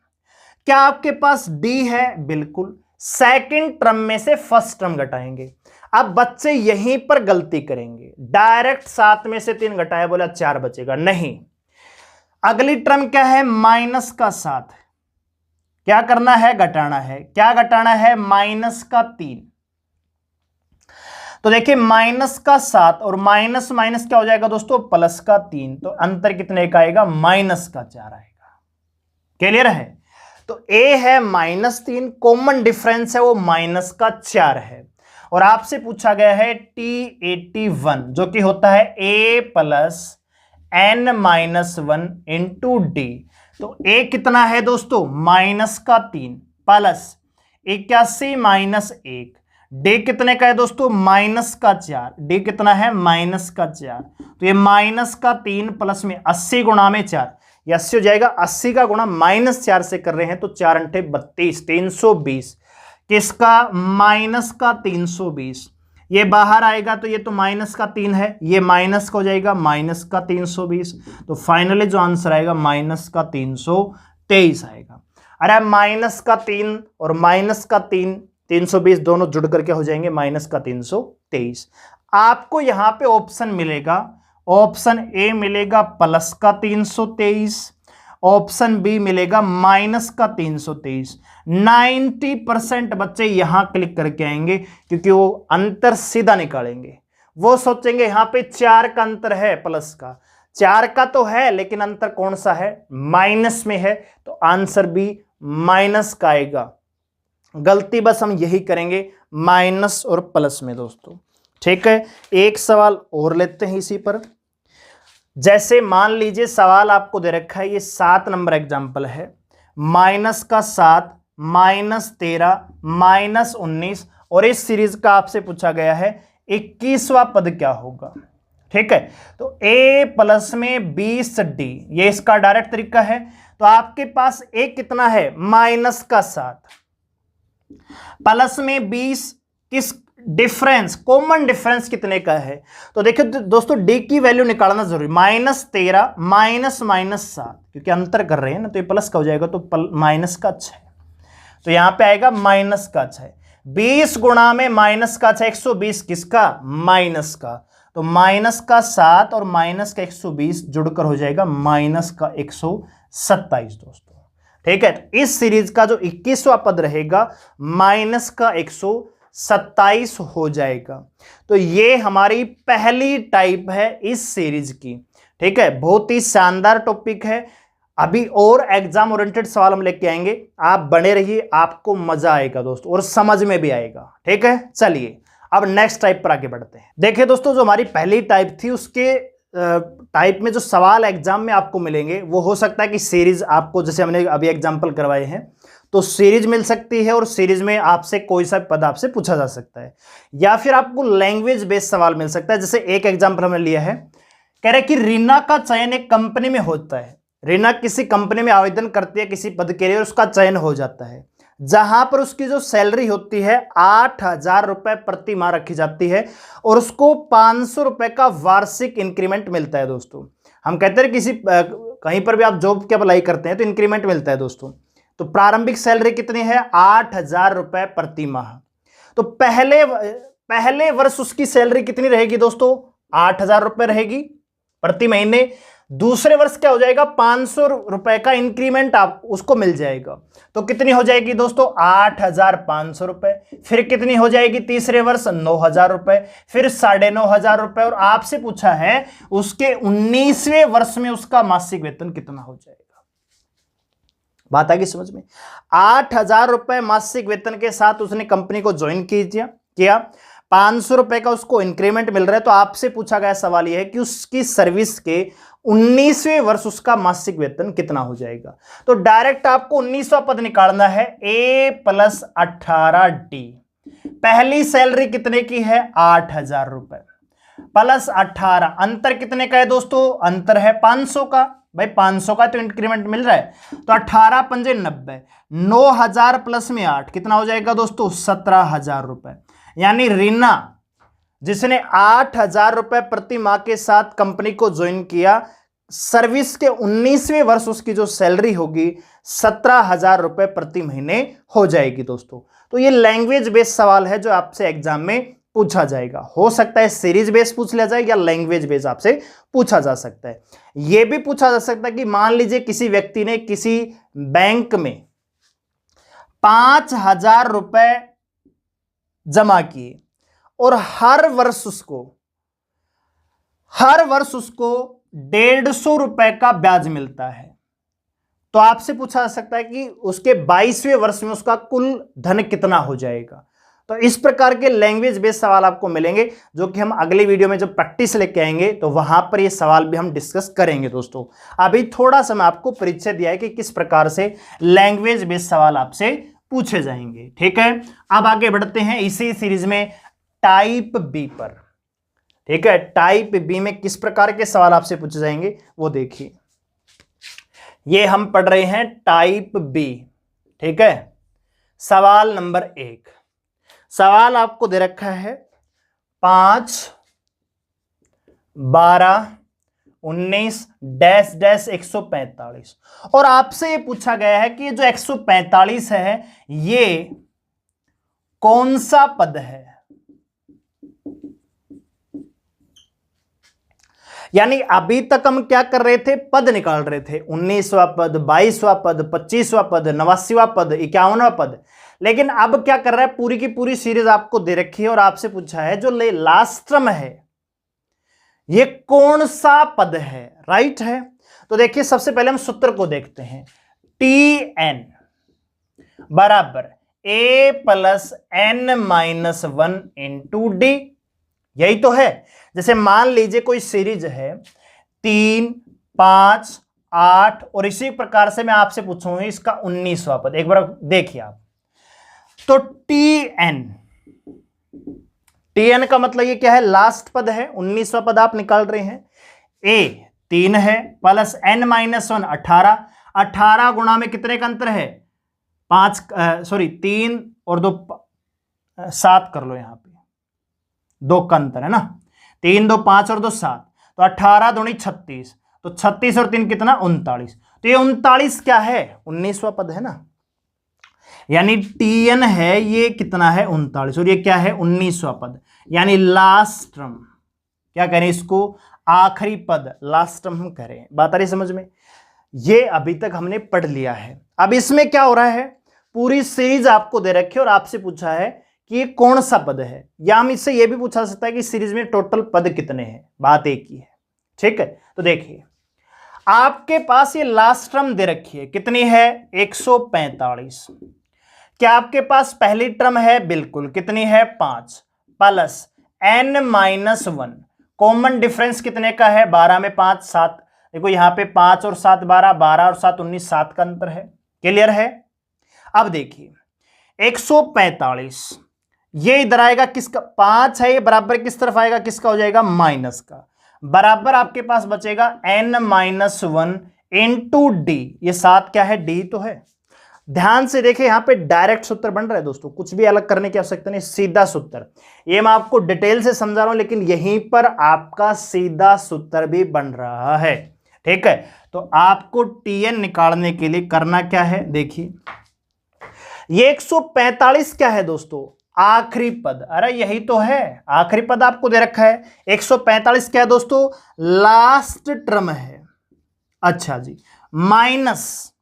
क्या आपके पास डी है, बिल्कुल। सेकंड टर्म में से फर्स्ट टर्म घटाएंगे। अब बच्चे यहीं पर गलती करेंगे, डायरेक्ट 7 में से 3 घटाया बोला 4 बचेगा, नहीं। अगली टर्म क्या है -7, क्या करना है घटाना है, क्या घटाना है -3। तो देखिए -7 और माइनस माइनस क्या हो जाएगा दोस्तों +3, तो अंतर कितने का आएगा -4 आएगा। क्लियर है। तो a है -3, कॉमन डिफरेंस है वो -4 है, और आपसे पूछा गया है T81 जो कि होता है a + n-1 इंटू डी। तो a कितना है दोस्तों -3 प्लस 81 - 1, डी कितने का है दोस्तों -4, डी कितना है -4, तो ये -3 प्लस में 80 गुणा में 4, ये 80 हो जाएगा, 80 का गुणा -4 से कर रहे हैं तो 4 × 32 320, किसका -320, ये बाहर आएगा तो ये तो -3 है, ये माइनस का हो जाएगा -320, तो फाइनली जो आंसर आएगा -323 आएगा। अरे -3 और -3 320 दोनों जुड़ करके हो जाएंगे -323। आपको यहां पे ऑप्शन मिलेगा, ऑप्शन ए मिलेगा +323, ऑप्शन बी मिलेगा -323। 90% बच्चे यहां क्लिक करके आएंगे क्योंकि वो अंतर सीधा निकालेंगे। वो सोचेंगे यहां पे 4 का अंतर है, प्लस का 4 का तो है, लेकिन अंतर कौन सा है माइनस में है, तो आंसर बी माइनस का आएगा। गलती बस हम यही करेंगे माइनस और प्लस में दोस्तों। ठीक है, एक सवाल और लेते हैं इसी पर। जैसे मान लीजिए सवाल आपको दे रखा है, ये 7 नंबर एग्जाम्पल है, -7, -13, -19 और इस सीरीज का आपसे पूछा गया है 21वां पद क्या होगा। ठीक है, तो a प्लस में 20d, ये इसका डायरेक्ट तरीका है। तो आपके पास a कितना है -7 प्लस में 20, किस डिफरेंस कॉमन डिफरेंस कितने का है, तो देखिए दोस्तों d की वैल्यू निकालना जरूरी, -13 -7, क्योंकि अंतर कर रहे हैं ना, तो ये प्लस का हो जाएगा, तो -6, तो यहां पे आएगा -6। 20 गुणा में -6 120, किसका माइनस का, तो -7 और -120 जुड़कर हो जाएगा -127 दोस्तों। ठीक है, तो इस सीरीज का जो 21वां पद रहेगा -127 हो जाएगा। तो ये हमारी पहली टाइप है इस सीरीज की। ठीक है, बहुत ही शानदार टॉपिक है। अभी और एग्जाम ओरिएंटेड सवाल हम लेके आएंगे, आप बने रहिए, आपको मजा आएगा दोस्तों और समझ में भी आएगा। ठीक है, चलिए अब नेक्स्ट टाइप पर आगे बढ़ते हैं। देखिए दोस्तों, जो हमारी पहली टाइप थी उसके टाइप में जो सवाल एग्जाम में आपको मिलेंगे वो हो सकता है कि सीरीज आपको, जैसे हमने अभी एग्जाम्पल करवाए हैं, तो सीरीज मिल सकती है और सीरीज में आपसे कोई सा पद आपसे पूछा जा सकता है, या फिर आपको लैंग्वेज बेस्ड सवाल मिल सकता है। जैसे एक एग्जाम्पल हमने लिया है, कह रहे कि रीना का चयन एक कंपनी में होता है। रीना किसी कंपनी में आवेदन करती है किसी पद के लिए, उसका चयन हो जाता है, जहां पर उसकी जो सैलरी होती है 8,000 रुपए प्रति माह रखी जाती है और उसको 500 रुपए का वार्षिक इंक्रीमेंट मिलता है। दोस्तों हम कहते हैं किसी कहीं पर भी आप जॉब के अप्लाई करते हैं तो इंक्रीमेंट मिलता है दोस्तों। तो प्रारंभिक सैलरी कितनी है? 8,000 रुपए प्रति माह। तो पहले वर्ष उसकी सैलरी कितनी रहेगी दोस्तों? 8,000 रुपए रहेगी प्रति महीने। दूसरे वर्ष क्या हो जाएगा? 500 रुपए का इंक्रीमेंट आप उसको मिल जाएगा। तो कितनी हो जाएगी दोस्तों? 8,500 रुपए। फिर कितनी हो जाएगी तीसरे वर्ष? 9,000 रुपए, फिर 9,500 रुपए। और आपसे पूछा है उसके 19वें वर्ष में उसका मासिक वेतन कितना हो जाएगा। बात आ गई समझ में? 8,000 रुपए मासिक वेतन के साथ उसने कंपनी को ज्वाइन किया, 500 रुपए का उसको इंक्रीमेंट मिल रहा है। तो आपसे पूछा गया सवाल यह है कि उसकी सर्विस के 19वें वर्ष उसका मासिक वेतन कितना हो जाएगा। तो डायरेक्ट आपको 19वां पद निकालना है, A + 18D। पहली सैलरी कितने की है? 8,000 रुपए प्लस 18, अंतर कितने का है दोस्तों? अंतर है 500 का। भाई 500 का तो इंक्रीमेंट मिल रहा है। तो 18 पंजे 90, 9,000 प्लस में 8 कितना हो जाएगा दोस्तों? 17,000 रुपए। यानी रीना जिसने 8,000 रुपए प्रति माह के साथ कंपनी को ज्वाइन किया, सर्विस के 19वें वर्ष उसकी जो सैलरी होगी 17,000 रुपए प्रति महीने हो जाएगी दोस्तों। तो ये लैंग्वेज बेस्ड सवाल है जो आपसे एग्जाम में पूछा जाएगा। हो सकता है सीरीज बेस पूछ लिया जाए या लैंग्वेज बेस आपसे पूछा जा सकता है। यह भी पूछा जा सकता है कि मान लीजिए किसी व्यक्ति ने किसी बैंक में 5,000 रुपए जमा किए और हर वर्ष उसको 150 रुपए का ब्याज मिलता है। तो आपसे पूछा जा सकता है कि उसके 22वें वर्ष में उसका कुल धन कितना हो जाएगा। तो इस प्रकार के लैंग्वेज बेस्ड सवाल आपको मिलेंगे जो कि हम अगले वीडियो में जब प्रैक्टिस लेके आएंगे तो वहां पर ये सवाल भी हम डिस्कस करेंगे दोस्तों। अभी थोड़ा सा मैं आपको परिचय दिया है कि किस प्रकार से लैंग्वेज बेस्ड सवाल आपसे पूछे जाएंगे। ठीक है, अब आगे बढ़ते हैं इसी सीरीज में टाइप बी पर। ठीक है, टाइप बी में किस प्रकार के सवाल आपसे पूछे जाएंगे वो देखिए। ये हम पढ़ रहे हैं टाइप बी। ठीक है, सवाल नंबर 1। सवाल आपको दे रखा है 5, 12, 19 डैश डैश 145 और आपसे ये पूछा गया है कि ये जो 145 है ये कौन सा पद है। यानी अभी तक हम क्या कर रहे थे? पद निकाल रहे थे। 19वां पद, 22वां पद, 25वां पद, 89वां पद, 51वां पद। लेकिन अब क्या कर रहा है? पूरी की पूरी सीरीज आपको दे रखी है और आपसे पूछा है जो लास्ट टर्म है ये कौन सा पद है। राइट है, तो देखिए सबसे पहले हम सूत्र को देखते हैं। TN बराबर A + N-1 इंटू D। यही तो है। जैसे मान लीजिए कोई सीरीज है 3, 5, 8 और इसी प्रकार से मैं आपसे पूछूंगा इसका 19वां पद। एक बार देखिए आप, तो TN का मतलब ये क्या है? लास्ट पद है। 19वां पद आप निकाल रहे हैं। A 3 है प्लस N-1 18, 18 गुणा में कितने का अंतर है? 3 और 2 7 कर लो, यहां पे 2 का अंतर है ना। 3 2 5 और 2 7, तो 18 दूनी 36, तो 36 और 3 कितना? 39। तो ये 39 क्या है? 19वां पद है ना। यानी TN है ये कितना है? 39 और ये क्या है? 19वां पद। यानी लास्ट टर्म, क्या करें इसको? आखिरी पद, लास्ट टर्म हम कह रहे हैं। बात आ रही समझ में? ये अभी तक हमने पढ़ लिया है। अब इसमें क्या हो रहा है? पूरी सीरीज आपको दे रखी है और आपसे पूछा है कि ये कौन सा पद है, या हम इससे यह भी पूछा सकता है कि सीरीज में टोटल पद कितने हैं। बात एक ही है। ठीक है, तो देखिए आपके पास ये लास्ट टर्म दे रखी है, कितनी है? 145। क्या आपके पास पहली टर्म है? बिल्कुल। कितनी है? 5 प्लस N-1। कॉमन डिफरेंस कितने का है? 12 में 5 7। देखो यहां पे 5 और 7 12, 12 और 7 19, 7 का अंतर है। क्लियर है? अब देखिए 145 ये इधर आएगा किसका? 5 है, ये बराबर किस तरफ आएगा? किसका हो जाएगा? माइनस का। बराबर आपके पास बचेगा N-1 इंटू D। ये 7 क्या है? D तो है। ध्यान से देखिए यहां पे डायरेक्ट सूत्र बन रहा है दोस्तों, कुछ भी अलग करने की आवश्यकता नहीं, सीधा सूत्र। ये मैं आपको डिटेल से समझा रहा हूं लेकिन यहीं पर आपका सीधा सूत्र भी बन रहा है। ठीक है, तो आपको टीएन निकालने के लिए करना क्या है, देखिए ये 145 क्या है दोस्तों, आखिरी पद। अरे यही तो है, आखिरी पद आपको दे रखा है। 145 क्या है दोस्तों, लास्ट टर्म है। अच्छा जी, माइनस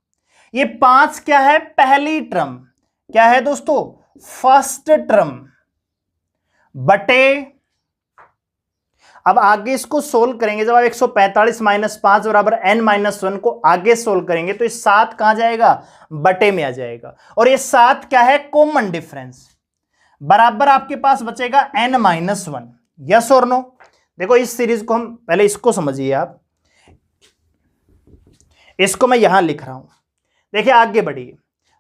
ये 5 क्या है, पहली टर्म। क्या है दोस्तों, फर्स्ट टर्म, बटे, अब आगे इसको सोल्व करेंगे, जब आप 145 माइनस 5 बराबर n माइनस 1 को आगे सोल्व करेंगे तो ये 7 कहां जाएगा, बटे में आ जाएगा। और ये 7 क्या है, कॉमन डिफरेंस, बराबर आपके पास बचेगा n माइनस 1। यस और नो। देखो इस सीरीज को हम पहले इसको समझिए आप, इसको मैं यहां लिख रहा हूं। देखिए आगे बढ़िए,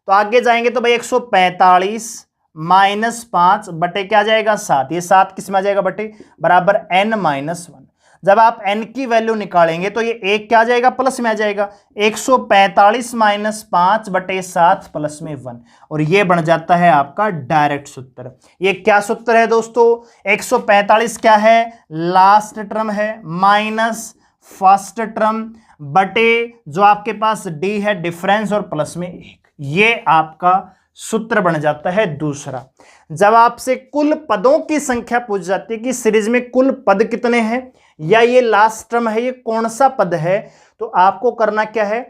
तो आगे जाएंगे तो भाई 145 माइनस 5 बटे क्या जाएगा, 7। ये 7 किस में आ जाएगा, बटे, बराबर n माइनस 1। जब आप n की वैल्यू निकालेंगे तो ये एक क्या आ जाएगा, प्लस में आ जाएगा। 145 माइनस 5 बटे 7 प्लस में 1, और ये बन जाता है आपका डायरेक्ट सूत्र। ये क्या सूत्र है दोस्तों, 145 क्या है, लास्ट टर्म है, माइनस फर्स्ट टर्म, बटे जो आपके पास d है डिफरेंस, और प्लस में 1। ये आपका सूत्र बन जाता है दूसरा। जब आपसे कुल पदों की संख्या पूछ जाती है कि सीरीज में कुल पद कितने हैं, या ये लास्ट टर्म है, ये कौन सा पद है, तो आपको करना क्या है,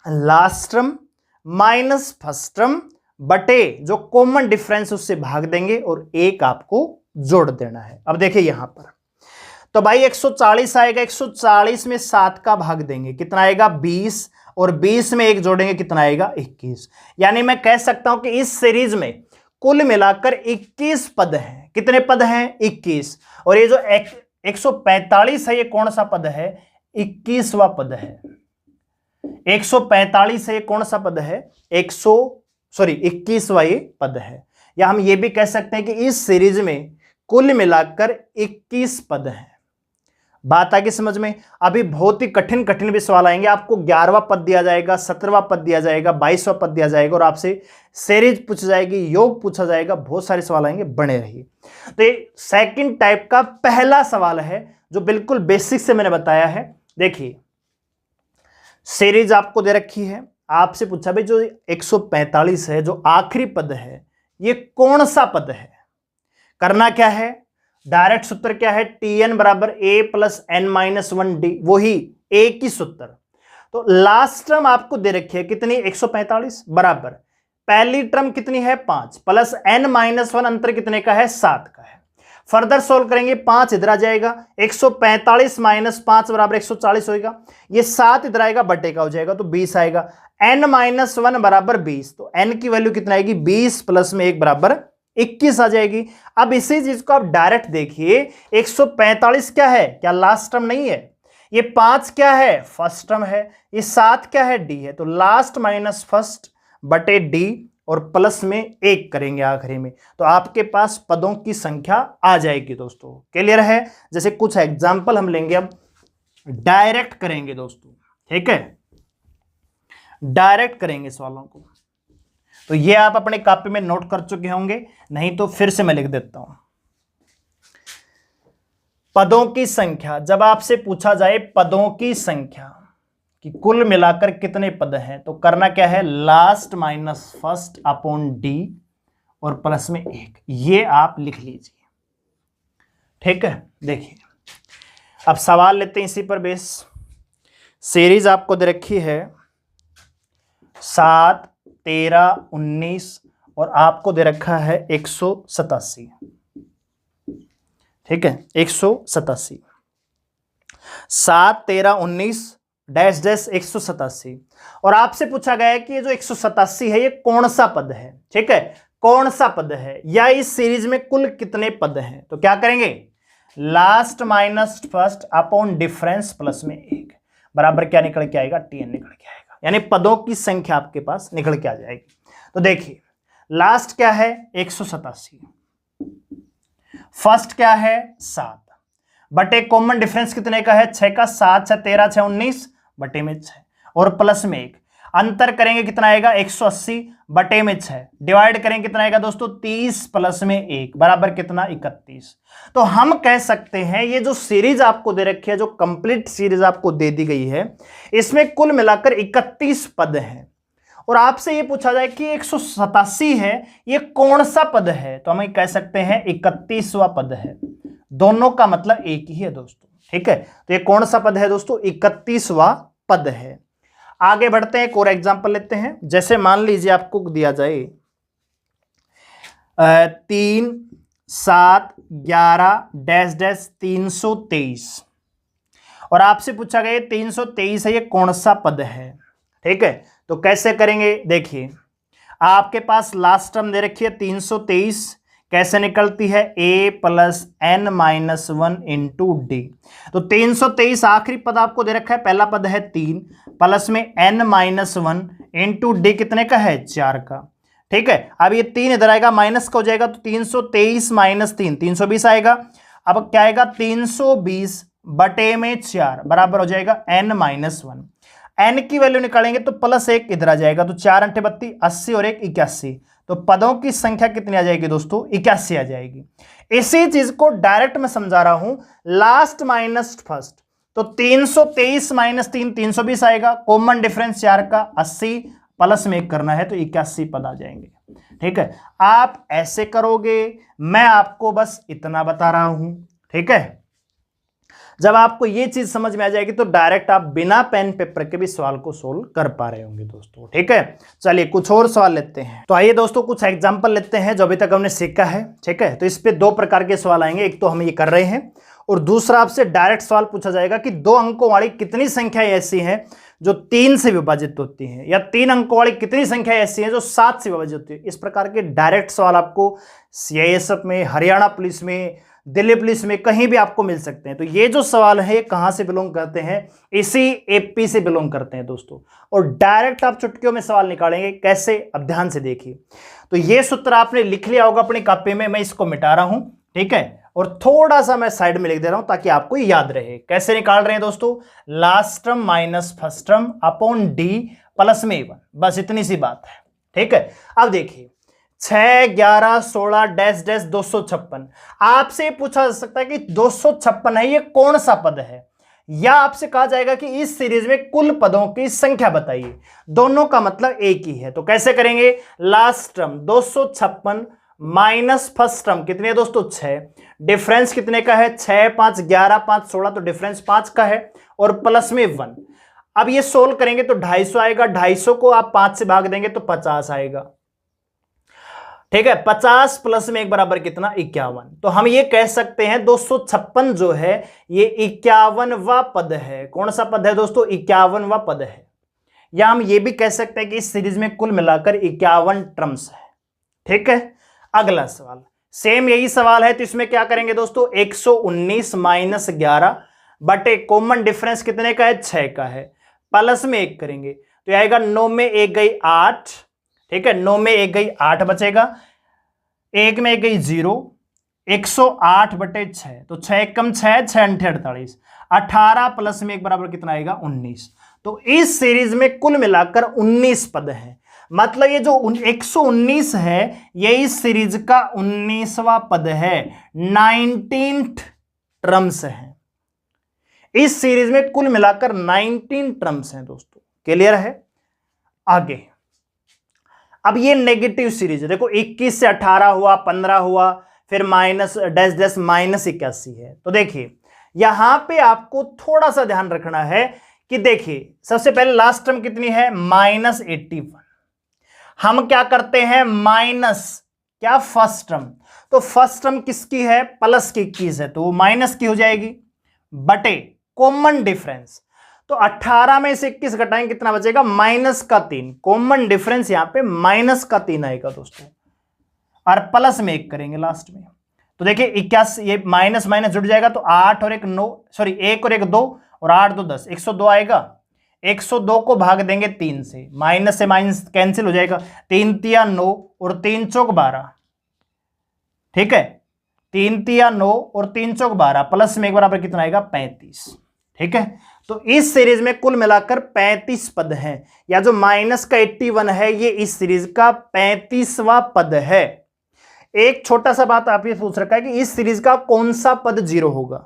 last term minus first term बटे जो कॉमन डिफरेंस उससे भाग देंगे, और एक आपको जोड़ देना है। अब देखिए यहां पर तो भाई 140 आएगा, 140 में 7 का भाग देंगे, कितना आएगा, 20, और 20 में 1 जोड़ेंगे, कितना आएगा, 21। यानी मैं कह सकता हूं कि इस सीरीज में कुल मिलाकर 21 पद हैं। कितने पद हैं, 21। और ये जो 145 है, ये कौन सा पद है, 21वां पद है। 145 है, ये कौन सा पद है, 21वां ये पद है। या हम ये भी कह सकते हैं कि इस सीरीज में कुल मिलाकर 21 पद हैं। बात आगे समझ में। अभी बहुत ही कठिन कठिन भी सवाल आएंगे, आपको 11वां पद दिया जाएगा, 17वां पद दिया जाएगा, 22वां पद दिया जाएगा, और आपसे सीरीज पूछा जाएगी, योग पूछा जाएगा, बहुत सारे सवाल आएंगे, बने रहिए। तो ये सेकंड टाइप का पहला सवाल है जो बिल्कुल बेसिक से मैंने बताया है। देखिए सीरीज आपको दे रखी है, आपसे पूछा भाई जो 145 है, जो आखिरी पद है, ये कौन सा पद है। करना क्या है, डायरेक्ट सूत्र क्या है, tn बराबर a plus n minus 1d, वही एक ही सूत्र। तो लास्ट टर्म आपको दे रखी है कितनी, 145, बराबर पहली टर्म कितनी है, 5, प्लस n माइनस 1 अंतर कितने का है, 7 का है। फर्दर सोल्व करेंगे, 5 इधर आ जाएगा, 145 माइनस 5 बराबर 140 होगा, ये 7 इधर आएगा, बटे का हो जाएगा तो 20 आएगा। n माइनस 1 बराबर 20, तो n की वैल्यू कितना आएगी, 20 प्लस में 1 बराबर 21 आ जाएगी। अब इसी चीज को आप डायरेक्ट देखिए, 145 क्या है, क्या लास्ट टर्म नहीं है, ये 5 क्या है, फर्स्ट टर्म है, ये 7 क्या है, डी है। तो लास्ट माइनस फर्स्ट बटे डी, और प्लस में 1 करेंगे आखिरी में, तो आपके पास पदों की संख्या आ जाएगी दोस्तों। क्लियर है। जैसे कुछ एग्जाम्पल हम लेंगे, अब डायरेक्ट करेंगे दोस्तों, ठीक है, डायरेक्ट करेंगे सवालों को। तो ये आप अपने कॉपी में नोट कर चुके होंगे, नहीं तो फिर से मैं लिख देता हूं। पदों की संख्या, जब आपसे पूछा जाए पदों की संख्या कि कुल मिलाकर कितने पद हैं, तो करना क्या है, last minus first upon D, और प्लस में 1, ये आप लिख लीजिए, ठीक है। देखिए अब सवाल लेते हैं इसी पर बेस। सीरीज आपको दे रखी है 7, 13, 19, और आपको दे रखा है 187, ठीक है, 187, 7, 13, 19 डैश डैश 187, और आपसे पूछा गया है कि ये जो 187 है, ये कौन सा पद है, ठीक है, कौन सा पद है, या इस सीरीज में कुल कितने पद हैं। तो क्या करेंगे, last minus first upon difference plus में 1, बराबर क्या निकल के आएगा, tn निकल के आएगा, यानी पदों की संख्या आपके पास निकल के आ जाएगी। तो देखिए लास्ट क्या है, 187, फर्स्ट क्या है, 7, बटे कॉमन डिफरेंस कितने का है, 6 का, 7 6 13 6 19 बटे में 6, और प्लस में 1। अंतर करेंगे कितना आएगा 180 बटे में 6, डिवाइड करेंगे कितना आएगा दोस्तों 30 प्लस में 1 बराबर कितना 31। तो हम कह सकते हैं ये जो सीरीज आपको दे रखी है, जो कंप्लीट सीरीज आपको दे दी गई है, इसमें कुल मिलाकर 31 पद हैं। और आपसे ये पूछा जाए कि 187 है, ये कौन सा पद है, तो हम कह सकते हैं 31वां पद है। दोनों का मतलब एक ही है दोस्तों, ठीक है। तो ये कौन सा पद है दोस्तों, 31वां पद है। आगे बढ़ते हैं, एक और एग्जांपल लेते हैं। जैसे मान लीजिए आपको दिया जाए 3 7 11 डैश डैश 323 और आपसे पूछा गया 323 है, ये कौन सा पद है, ठीक है। तो कैसे करेंगे, देखिए आपके पास लास्ट टर्म दे रखी है 323, कैसे निकलती है a plus n minus 1 into D. तो 323 आखिरी पद आपको दे रखा है, पहला पद है 3 प्लस में n माइनस 1 इंटू डी कितने का है 4 का, ठीक है। अब ये 3 इधर आएगा माइनस का हो जाएगा, तो 323 माइनस 3 320 आएगा। अब क्या आएगा 320 बटे में 4 बराबर हो जाएगा n माइनस 1। n की वैल्यू निकालेंगे तो प्लस 1 इधर आ जाएगा, तो 4 × 32 80 और 1 81, तो पदों की संख्या कितनी आ जाएगी दोस्तों 81 आ जाएगी। इसी चीज को डायरेक्ट मैं समझा रहा हूं, लास्ट माइनस फर्स्ट, तो 323 माइनस 3 320 आएगा, कॉमन डिफरेंस 4 का 80 प्लस में 1 करना है तो 81 पद आ जाएंगे, ठीक है। आप ऐसे करोगे, मैं आपको बस इतना बता रहा हूं, ठीक है। जब आपको ये चीज समझ में आ जाएगी तो डायरेक्ट आप बिना पेन पेपर के भी सवाल को सोल्व कर पा रहे होंगे दोस्तों, ठीक है। चलिए कुछ और सवाल लेते हैं। तो आइए दोस्तों कुछ एग्जांपल लेते हैं जो अभी तक हमने सीखा है, ठीक है। तो इस पे 2 प्रकार के सवाल आएंगे, एक तो हम ये कर रहे हैं और दूसरा आपसे डायरेक्ट सवाल पूछा जाएगा कि 2 अंकों वाली कितनी संख्या ऐसी है जो 3 से विभाजित होती है, या 3 अंकों वाली कितनी संख्या ऐसी है जो 7 से विभाजित होती है। इस प्रकार के डायरेक्ट सवाल आपको CISF में, हरियाणा पुलिस में, दिल्ली पुलिस में कहीं भी आपको मिल सकते हैं। तो ये जो सवाल है कहां से बिलोंग करते हैं, इसी AP से बिलोंग करते हैं दोस्तों। और डायरेक्ट आप चुटकियों में सवाल निकालेंगे, कैसे, अब ध्यान से देखिए। तो ये सूत्र आपने लिख लिया होगा अपनी कॉपी में, मैं इसको मिटा रहा हूं, ठीक है। और थोड़ा सा मैं साइड में लिख दे रहा हूं ताकि आपको याद रहे। कैसे निकाल रहे हैं दोस्तों, last term minus first term upon D plus में 1, बस इतनी सी बात है, ठीक है। अब देखिए 6 11 16 डैश डैश 256, आपसे पूछा जा सकता है कि 256 है, ये कौन सा पद है, या आपसे कहा जाएगा कि इस सीरीज में कुल पदों की संख्या बताइए। दोनों का मतलब एक ही है, तो कैसे करेंगे, last term 256 minus first term कितने है दोस्तों 6, डिफरेंस कितने का है 6 5 11 5 16, तो डिफरेंस 5 का है, और प्लस में 1। अब ये सोल्व करेंगे तो 250 आएगा, 250 को आप 5 से भाग देंगे तो 50 आएगा, ठीक है। 50 प्लस में 1 बराबर कितना 51। तो हम ये कह सकते हैं 256 जो है ये 51वां पद है। कौन सा पद है दोस्तों, 51वां पद है। या हम ये भी कह सकते हैं कि इस सीरीज में कुल मिलाकर 51 टर्म्स है, ठीक है। अगला सवाल सेम यही सवाल है, तो इसमें क्या करेंगे दोस्तों 119 माइनस 11 बटे कॉमन डिफरेंस कितने का है 6 का है, प्लस में 1 करेंगे तो आएगा 9 में 1 गई 8, ठीक है। 9 में 1 गई 8 बचेगा, 1 में 1 गई 0, 108 बटे 6, तो 6 कम 6 6 48, 18 प्लस में 1 बराबर कितना आएगा 19। तो इस सीरीज में कुल मिलाकर 19 पद है, मतलब ये जो 119 है ये इस सीरीज का 19वां पद है, 19th टर्म्स है। इस सीरीज में कुल मिलाकर 19 टर्म्स हैं दोस्तों, क्लियर है। आगे अब ये नेगेटिव सीरीज है, देखो 21 से 18 हुआ, 15 हुआ, फिर माइनस डैश डैश माइनस 81 है। तो देखिए यहां पे आपको थोड़ा सा ध्यान रखना है कि देखिए सबसे पहले लास्ट टर्म कितनी है -81, हम क्या करते हैं माइनस क्या फर्स्ट टर्म, तो फर्स्ट टर्म किसकी है प्लस की 21 है, तो वो माइनस की हो जाएगी, बटे कॉमन डिफरेंस, तो 18 में से 21 घटाएंगे कितना बचेगा माइनस का 3, कॉमन डिफरेंस यहां पे माइनस का 3 आएगा दोस्तों, और प्लस में 1 करेंगे लास्ट में। तो देखिए 81 ये माइनस माइनस जुड़ जाएगा, तो 8 और 1 9, सॉरी 1 और 1 2, और 8 2 10, 102 आएगा। 102 को भाग देंगे 3 से, माइनस से माइनस कैंसिल हो जाएगा, 3 तिया 9 और 3 चौक 12, ठीक है। 3 तिया 9 और 3 चौक 12, प्लस में 1 बराबर कितना आएगा 35, ठीक है। तो इस सीरीज में कुल मिलाकर 35 पद हैं, या जो माइनस का 81 है ये इस सीरीज का 35वां पद है। एक छोटा सा बात आप ये पूछ रखा है कि इस सीरीज का कौन सा पद 0 होगा,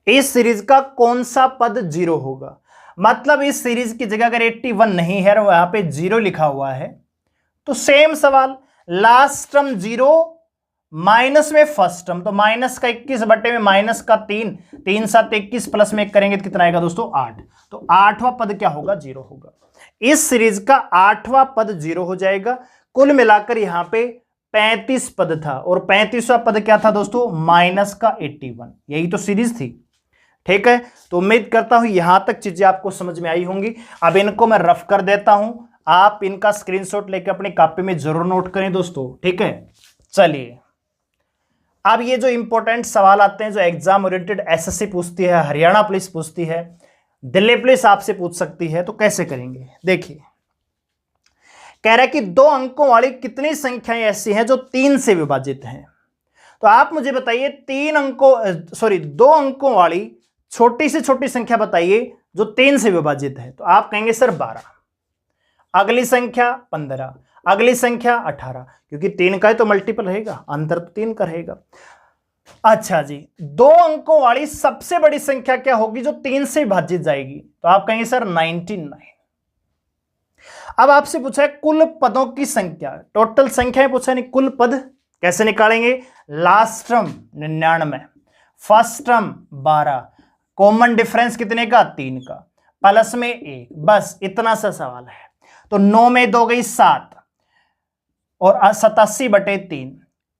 इस सीरीज का कौन सा पद 0 होगा। मतलब इस सीरीज की जगह अगर 81 नहीं है और वहां पे 0 लिखा हुआ है तो सेम सवाल, लास्ट टर्म 0 माइनस में फर्स्ट टर्म, तो माइनस का 21 बटे में माइनस का 3, 3 7 21 प्लस में 1 करेंगे तो कितना आएगा दोस्तों 8। तो 8वां पद क्या होगा 0 होगा। इस सीरीज का 8वां पद 0 हो जाएगा। कुल मिलाकर यहां पे 35 पद था और 35वां पद क्या था दोस्तों माइनस का 81, यही तो सीरीज थी। ठीक है, तो उम्मीद करता हूं यहां तक चीजें आपको समझ में आई होंगी। अब इनको मैं रफ कर देता हूं, आप इनका स्क्रीनशॉट लेकर अपनी कॉपी में जरूर नोट करें दोस्तों। ठीक है, चलिए अब ये जो इंपॉर्टेंट सवाल आते हैं जो एग्जाम ओरिएंटेड एसएससी पूछती है, हरियाणा पुलिस पूछती है, दिल्ली पुलिस आपसे पूछ सकती है, तो कैसे करेंगे देखिए। कह रहा है कि 2 अंकों वाली कितनी संख्याएं ऐसी हैं जो 3 से विभाजित हैं। तो आप मुझे बताइए 2 अंकों वाली छोटी से छोटी संख्या बताइए जो 3 से विभाजित है। तो आप कहेंगे सर 12, अगली संख्या 15, अगली संख्या 18, क्योंकि 3 का ही तो मल्टीपल रहेगा, अंतर तो 3 का रहेगा। अच्छा जी, 2 अंकों वाली सबसे बड़ी संख्या क्या होगी जो 3 से विभाजित जाएगी। तो आप कहेंगे सर 99। अब आपसे पूछा है कुल पदों की संख्या, टोटल संख्याएं पूछा नहीं, कुल पद कैसे निकालेंगे। Last term 99, first term 12, common difference कितने का 3 का, प्लस में 1, बस इतना सा सवाल है। तो 9 में 2 गई 7 और 87 बटे 3,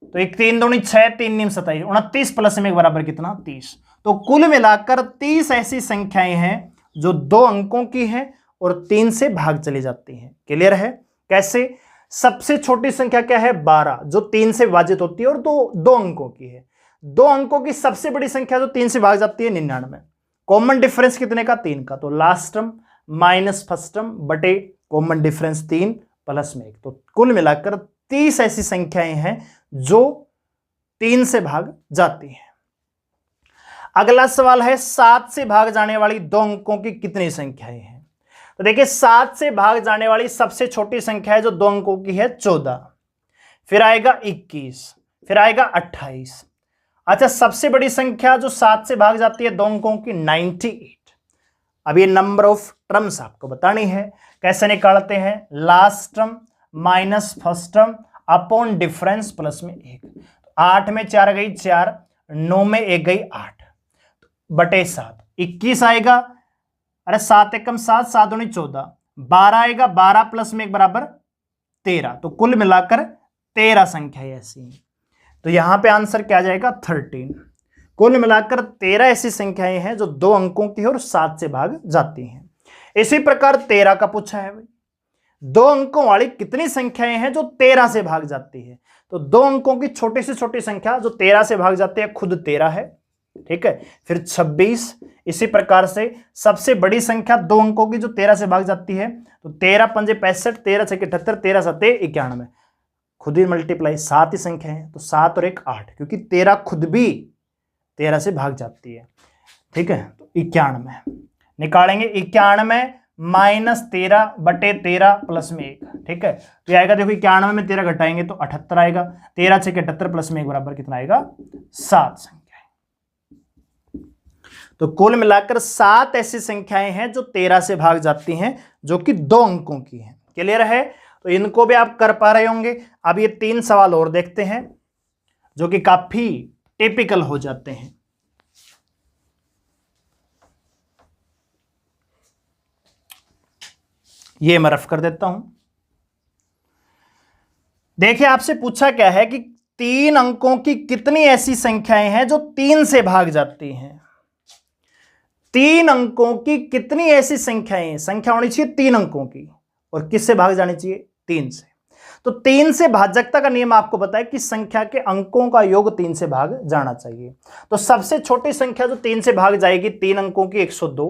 तो 1 3 दूनी 6, 3 9 27, 29 प्लस में 1 बराबर कितना 30। तो कुल मिलाकर 30 ऐसी संख्याएं हैं जो 2 अंकों की हैं और 3 से भाग चली जाती हैं। क्लियर है कैसे। सबसे छोटी संख्या क्या है 12 जो 3 से विभाजित होती है और 2 अंकों की है। 2 अंकों की सबसे बड़ी संख्या जो 3 से भाग जाती है 99। कॉमन डिफरेंस कितने का 3 का, तो last term minus first term बटे कॉमन डिफरेंस 3 प्लस में 1। तो कुल मिलाकर 30 ऐसी संख्याएं हैं जो 3 से भाग जाती हैं। अगला सवाल है 7 से भाग जाने वाली 2 अंकों की कितनी संख्याएं हैं। तो देखिए 7 से भाग जाने वाली सबसे छोटी संख्या है जो 2 अंकों की है 14, फिर आएगा 21, फिर आएगा 28। अच्छा, सबसे बड़ी संख्या जो 7 से भाग जाती है 2 अंकों की 98। अब ये नंबर ऑफ टर्म्स आपको बतानी है, कैसे निकालते हैं। Last term minus first term upon difference plus में 1। 8 में 4 गई 4, 9 में 1 गई 8 बटे 7, 21 आएगा। अरे 7 एकम 7, 7 दूनी 14, 12 आएगा, 12 प्लस में 1 बराबर 13। तो कुल मिलाकर 13 संख्या ऐसी है। तो यहां पे आंसर क्या आ जाएगा 13। कुल मिलाकर 13 ऐसी संख्याएं हैं जो 2 अंकों की है और 7 से भाग जाती हैं। इसी प्रकार 13 का पूछा है भाई, 2 अंकों वाली कितनी संख्याएं हैं जो 13 से भाग जाती है। तो 2 अंकों की छोटी से छोटी संख्या जो 13 से भाग जाती है खुद 13 है। ठीक है, फिर 26। इसी प्रकार से सबसे बड़ी संख्या 2 अंकों की जो 13 से भाग जाती है, तो 13 पंजे 65, 13 छके 78, 13 सते 91, खुद ही मल्टीप्लाई 7 ही संख्या है। तो 7 और 1 8, क्योंकि 13 खुद भी 13 से भाग जाती है। ठीक है, तो 91 निकालेंगे। 91 माइनस 13 बटे 13 प्लस में 1। ठीक है, तो ये आएगा, देखो 91 में 13 घटाएंगे तो 78 आएगा। 13 छके 78 प्लस में 1 बराबर कितना आएगा 7 संख्या। तो कुल मिलाकर 7 ऐसी संख्याएं हैं जो 13 से भाग जाती हैं, जो कि 2 अंकों की हैं। क्लियर है, तो इनको भी आप कर पा रहे होंगे। अब ये 3 सवाल और देखते हैं जो कि काफी टिपिकल हो जाते हैं। ये मैं रफ कर देता हूं। देखिए आपसे पूछा क्या है कि 3 अंकों की कितनी ऐसी संख्याएं हैं जो 3 से भाग जाती हैं। 3 अंकों की कितनी ऐसी संख्याएं, संख्या होनी चाहिए 3 अंकों की, और किससे भाग जानी चाहिए 3 से। तो 3 से भाजकता का नियम आपको पता है कि संख्या के अंकों का योग 3 से भाग जाना चाहिए। तो सबसे छोटी संख्या जो 3 से भाग जाएगी 3 अंकों की 102,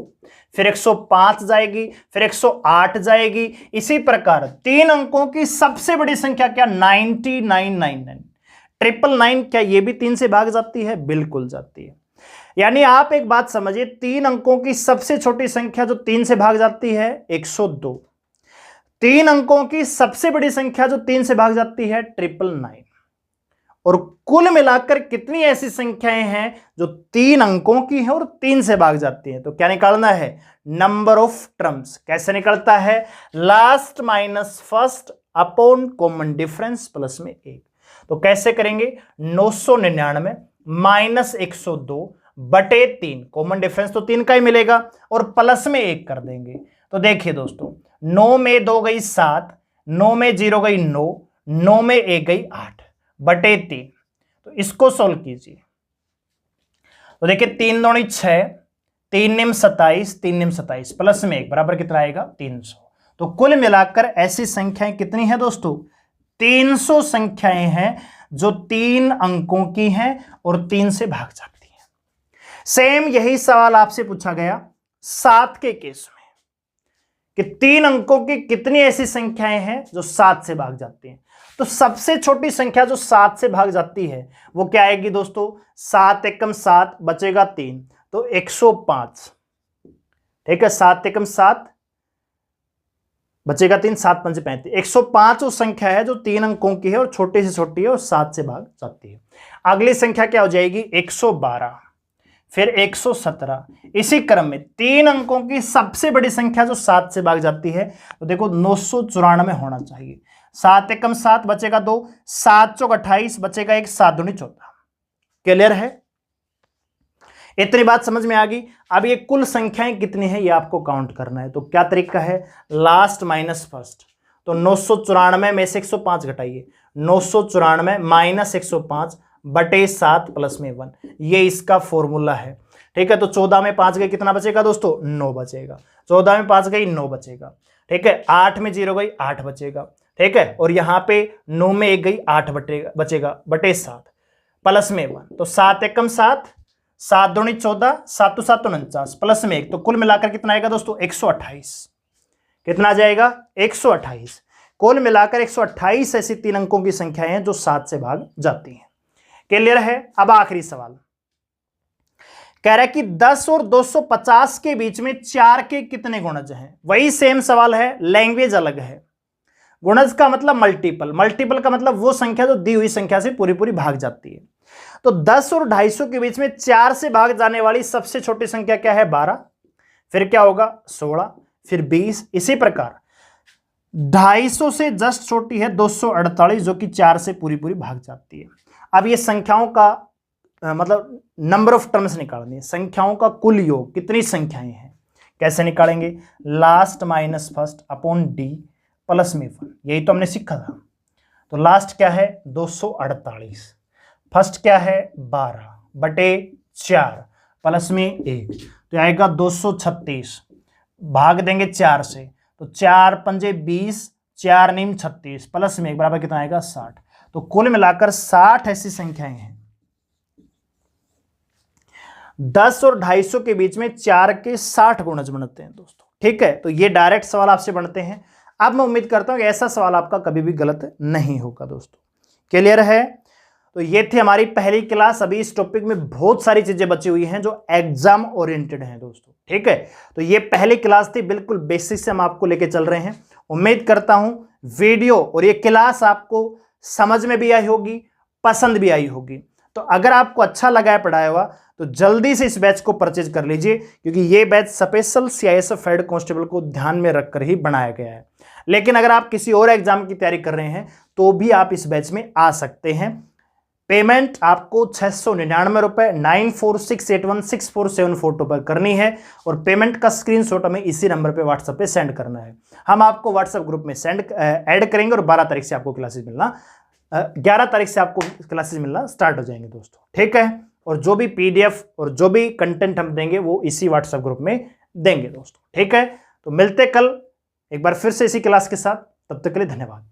फिर 105 जाएगी, फिर 108 जाएगी। इसी प्रकार 3 अंकों की सबसे बड़ी संख्या क्या 9999, 999, क्या ये भी 3 से भाग जाती है, बिल्कुल जाती है। यानी आप एक बात समझिए, 3 अंकों की सबसे छोटी संख्या जो 3 से भाग जाती है 102, 3 अंकों की सबसे बड़ी संख्या जो 3 से भाग जाती है 999, और कुल मिलाकर कितनी ऐसी संख्याएं हैं जो 3 अंकों की है और 3 से भाग जाती हैं? तो क्या निकालना है? Number of terms. कैसे निकलता है? Last minus first upon common difference plus में 1। तो कैसे करेंगे? 999 माइनस 102 बटे 3, कॉमन डिफरेंस तो 3 का ही मिलेगा, और प्लस में 1 कर देंगे। तो देखिए दोस्तों, 9 में 2 गई 7, 9 में 0 गई 9, 9 में 1 गई 8 बटे 3। तो इसको सोल्व कीजिए। तो देखिए 3 दूनी 6, 3 निम 27, 3 निम 27 प्लस में 1 बराबर कितना आएगा? 300। तो कुल मिलाकर ऐसी संख्याएं कितनी हैं दोस्तों? 300 संख्याएं हैं जो 3 अंकों की हैं और 3 से भाग जाती हैं। सेम यही सवाल आपसे पूछा गया 7 के केस में कि 3 अंकों की कितनी ऐसी संख्याएं हैं जो 7 से भाग जाती हैं। तो सबसे छोटी संख्या जो 7 से भाग जाती है वो क्या आएगी दोस्तों? 7 एकम 7 बचेगा 3, तो 105। ठीक है, 7 एकम 7 बचेगा 3, 7 पंजे 35। 105 वो संख्या है जो 3 अंकों की है और छोटी से छोटी है और 7 से भाग जाती है। अगली संख्या क्या हो जाएगी? 112, फिर 117। इसी क्रम में 3 अंकों की सबसे बड़ी संख्या जो 7 से भाग जाती है, तो देखो 994 होना चाहिए। 7 एकम 7 बचेगा 2, 7 चौक 28 बचेगा 1, 7 दूनी 14। क्लियर है? इतनी बात समझ में आ गई। अब ये कुल संख्याएं कितनी है ये आपको काउंट करना है। तो क्या तरीका है? Last minus first. तो 994 में से 105 घटाइए, 994 माइनस 105 बटे 7 प्लस में 1, ये इसका फॉर्मूला है। ठीक है, तो 14 में 5 गई कितना बचेगा दोस्तों? 9 बचेगा। 14 में 5 गई 9 बचेगा। ठीक है, 8 में 0 गई 8 बचेगा। ठीक है, और यहां पे 9 में 1 गई 8 बचेगा बटे 7 प्लस में 1। तो 7 एकम 7, 7 दूनी 14, 7 7 49 प्लस में 1, तो कुल मिलाकर कितना आएगा दोस्तों? 128। कितना आ जाएगा? 128। कुल मिलाकर 128 ऐसी 3 अंकों की संख्याएं हैं जो 7 से भाग जाती हैं। क्लियर है? अब आखिरी सवाल कह रहा है कि 10 और 250 के बीच में 4 के कितने गुणज हैं? वही सेम सवाल है, लैंग्वेज अलग है। गुणज का मतलब मल्टीपल, मल्टीपल का मतलब वो संख्या जो दी हुई संख्या से पूरी पूरी भाग जाती है। तो 10 और 250 के बीच में 4 से भाग जाने वाली सबसे छोटी संख्या क्या है? 12, फिर क्या होगा? 16, फिर 20। इसी प्रकार 250 से जस्ट छोटी है 248 जो कि 4 से पूरी पूरी भाग जाती है। अब ये संख्याओं का मतलब नंबर ऑफ टर्म्स निकालनी है, संख्याओं का कुल योग, कितनी संख्याएं हैं। कैसे निकालेंगे? Last minus first upon D plus में 1, यही तो हमने सीखा था। तो लास्ट क्या है? 248, फर्स्ट क्या है? 12 बटे 4 प्लस में 1, तो आएगा 236। भाग देंगे 4 से, तो 4 पंजे 20, 4 नीम 36 प्लस में 1 बराबर कितना आएगा? 60। तो कुल मिलाकर 60 ऐसी संख्याएं हैं। 10 और 250 के बीच में 4 के 60 गुणज बनते हैं दोस्तों। ठीक है, तो ये डायरेक्ट सवाल आपसे बनते हैं। अब मैं उम्मीद करता हूं कि ऐसा सवाल आपका कभी भी गलत नहीं होगा दोस्तों। क्लियर है? तो ये थी हमारी पहली क्लास। अभी इस टॉपिक में बहुत सारी चीजें बची हुई हैं जो एग्जाम ओरिएंटेड हैं दोस्तों। ठीक है, तो ये पहली क्लास थी, बिल्कुल बेसिक से हम आपको लेके चल रहे हैं। उम्मीद करता हूं वीडियो और ये क्लास आपको समझ में भी आई होगी, पसंद भी आई होगी। तो अगर आपको अच्छा लगा है पढ़ाया हुआ तो जल्दी से इस बैच को परचेज कर लीजिए, क्योंकि ये batch special CISF head constable को ध्यान में रखकर ही बनाया गया है। लेकिन अगर आप किसी और एग्जाम की तैयारी कर रहे हैं तो भी आप इस बैच में आ सकते हैं। पेमेंट आपको 699 रुपए 9468164742 पर करनी है, और पेमेंट का स्क्रीनशॉट हमें इसी नंबर पे व्हाट्सएप पे सेंड करना है। हम आपको व्हाट्सएप ग्रुप में ऐड करेंगे, और 12 तारीख से आपको क्लासेस मिलना 11 तारीख से आपको क्लासेस मिलना स्टार्ट हो जाएंगे दोस्तों। ठीक है, और जो भी पीडीएफ और जो भी कंटेंट हम देंगे वो इसी व्हाट्सएप ग्रुप में देंगे दोस्तों। ठीक है, तो मिलते कल एक बार फिर से इसी क्लास के साथ। तब तक के लिए धन्यवाद।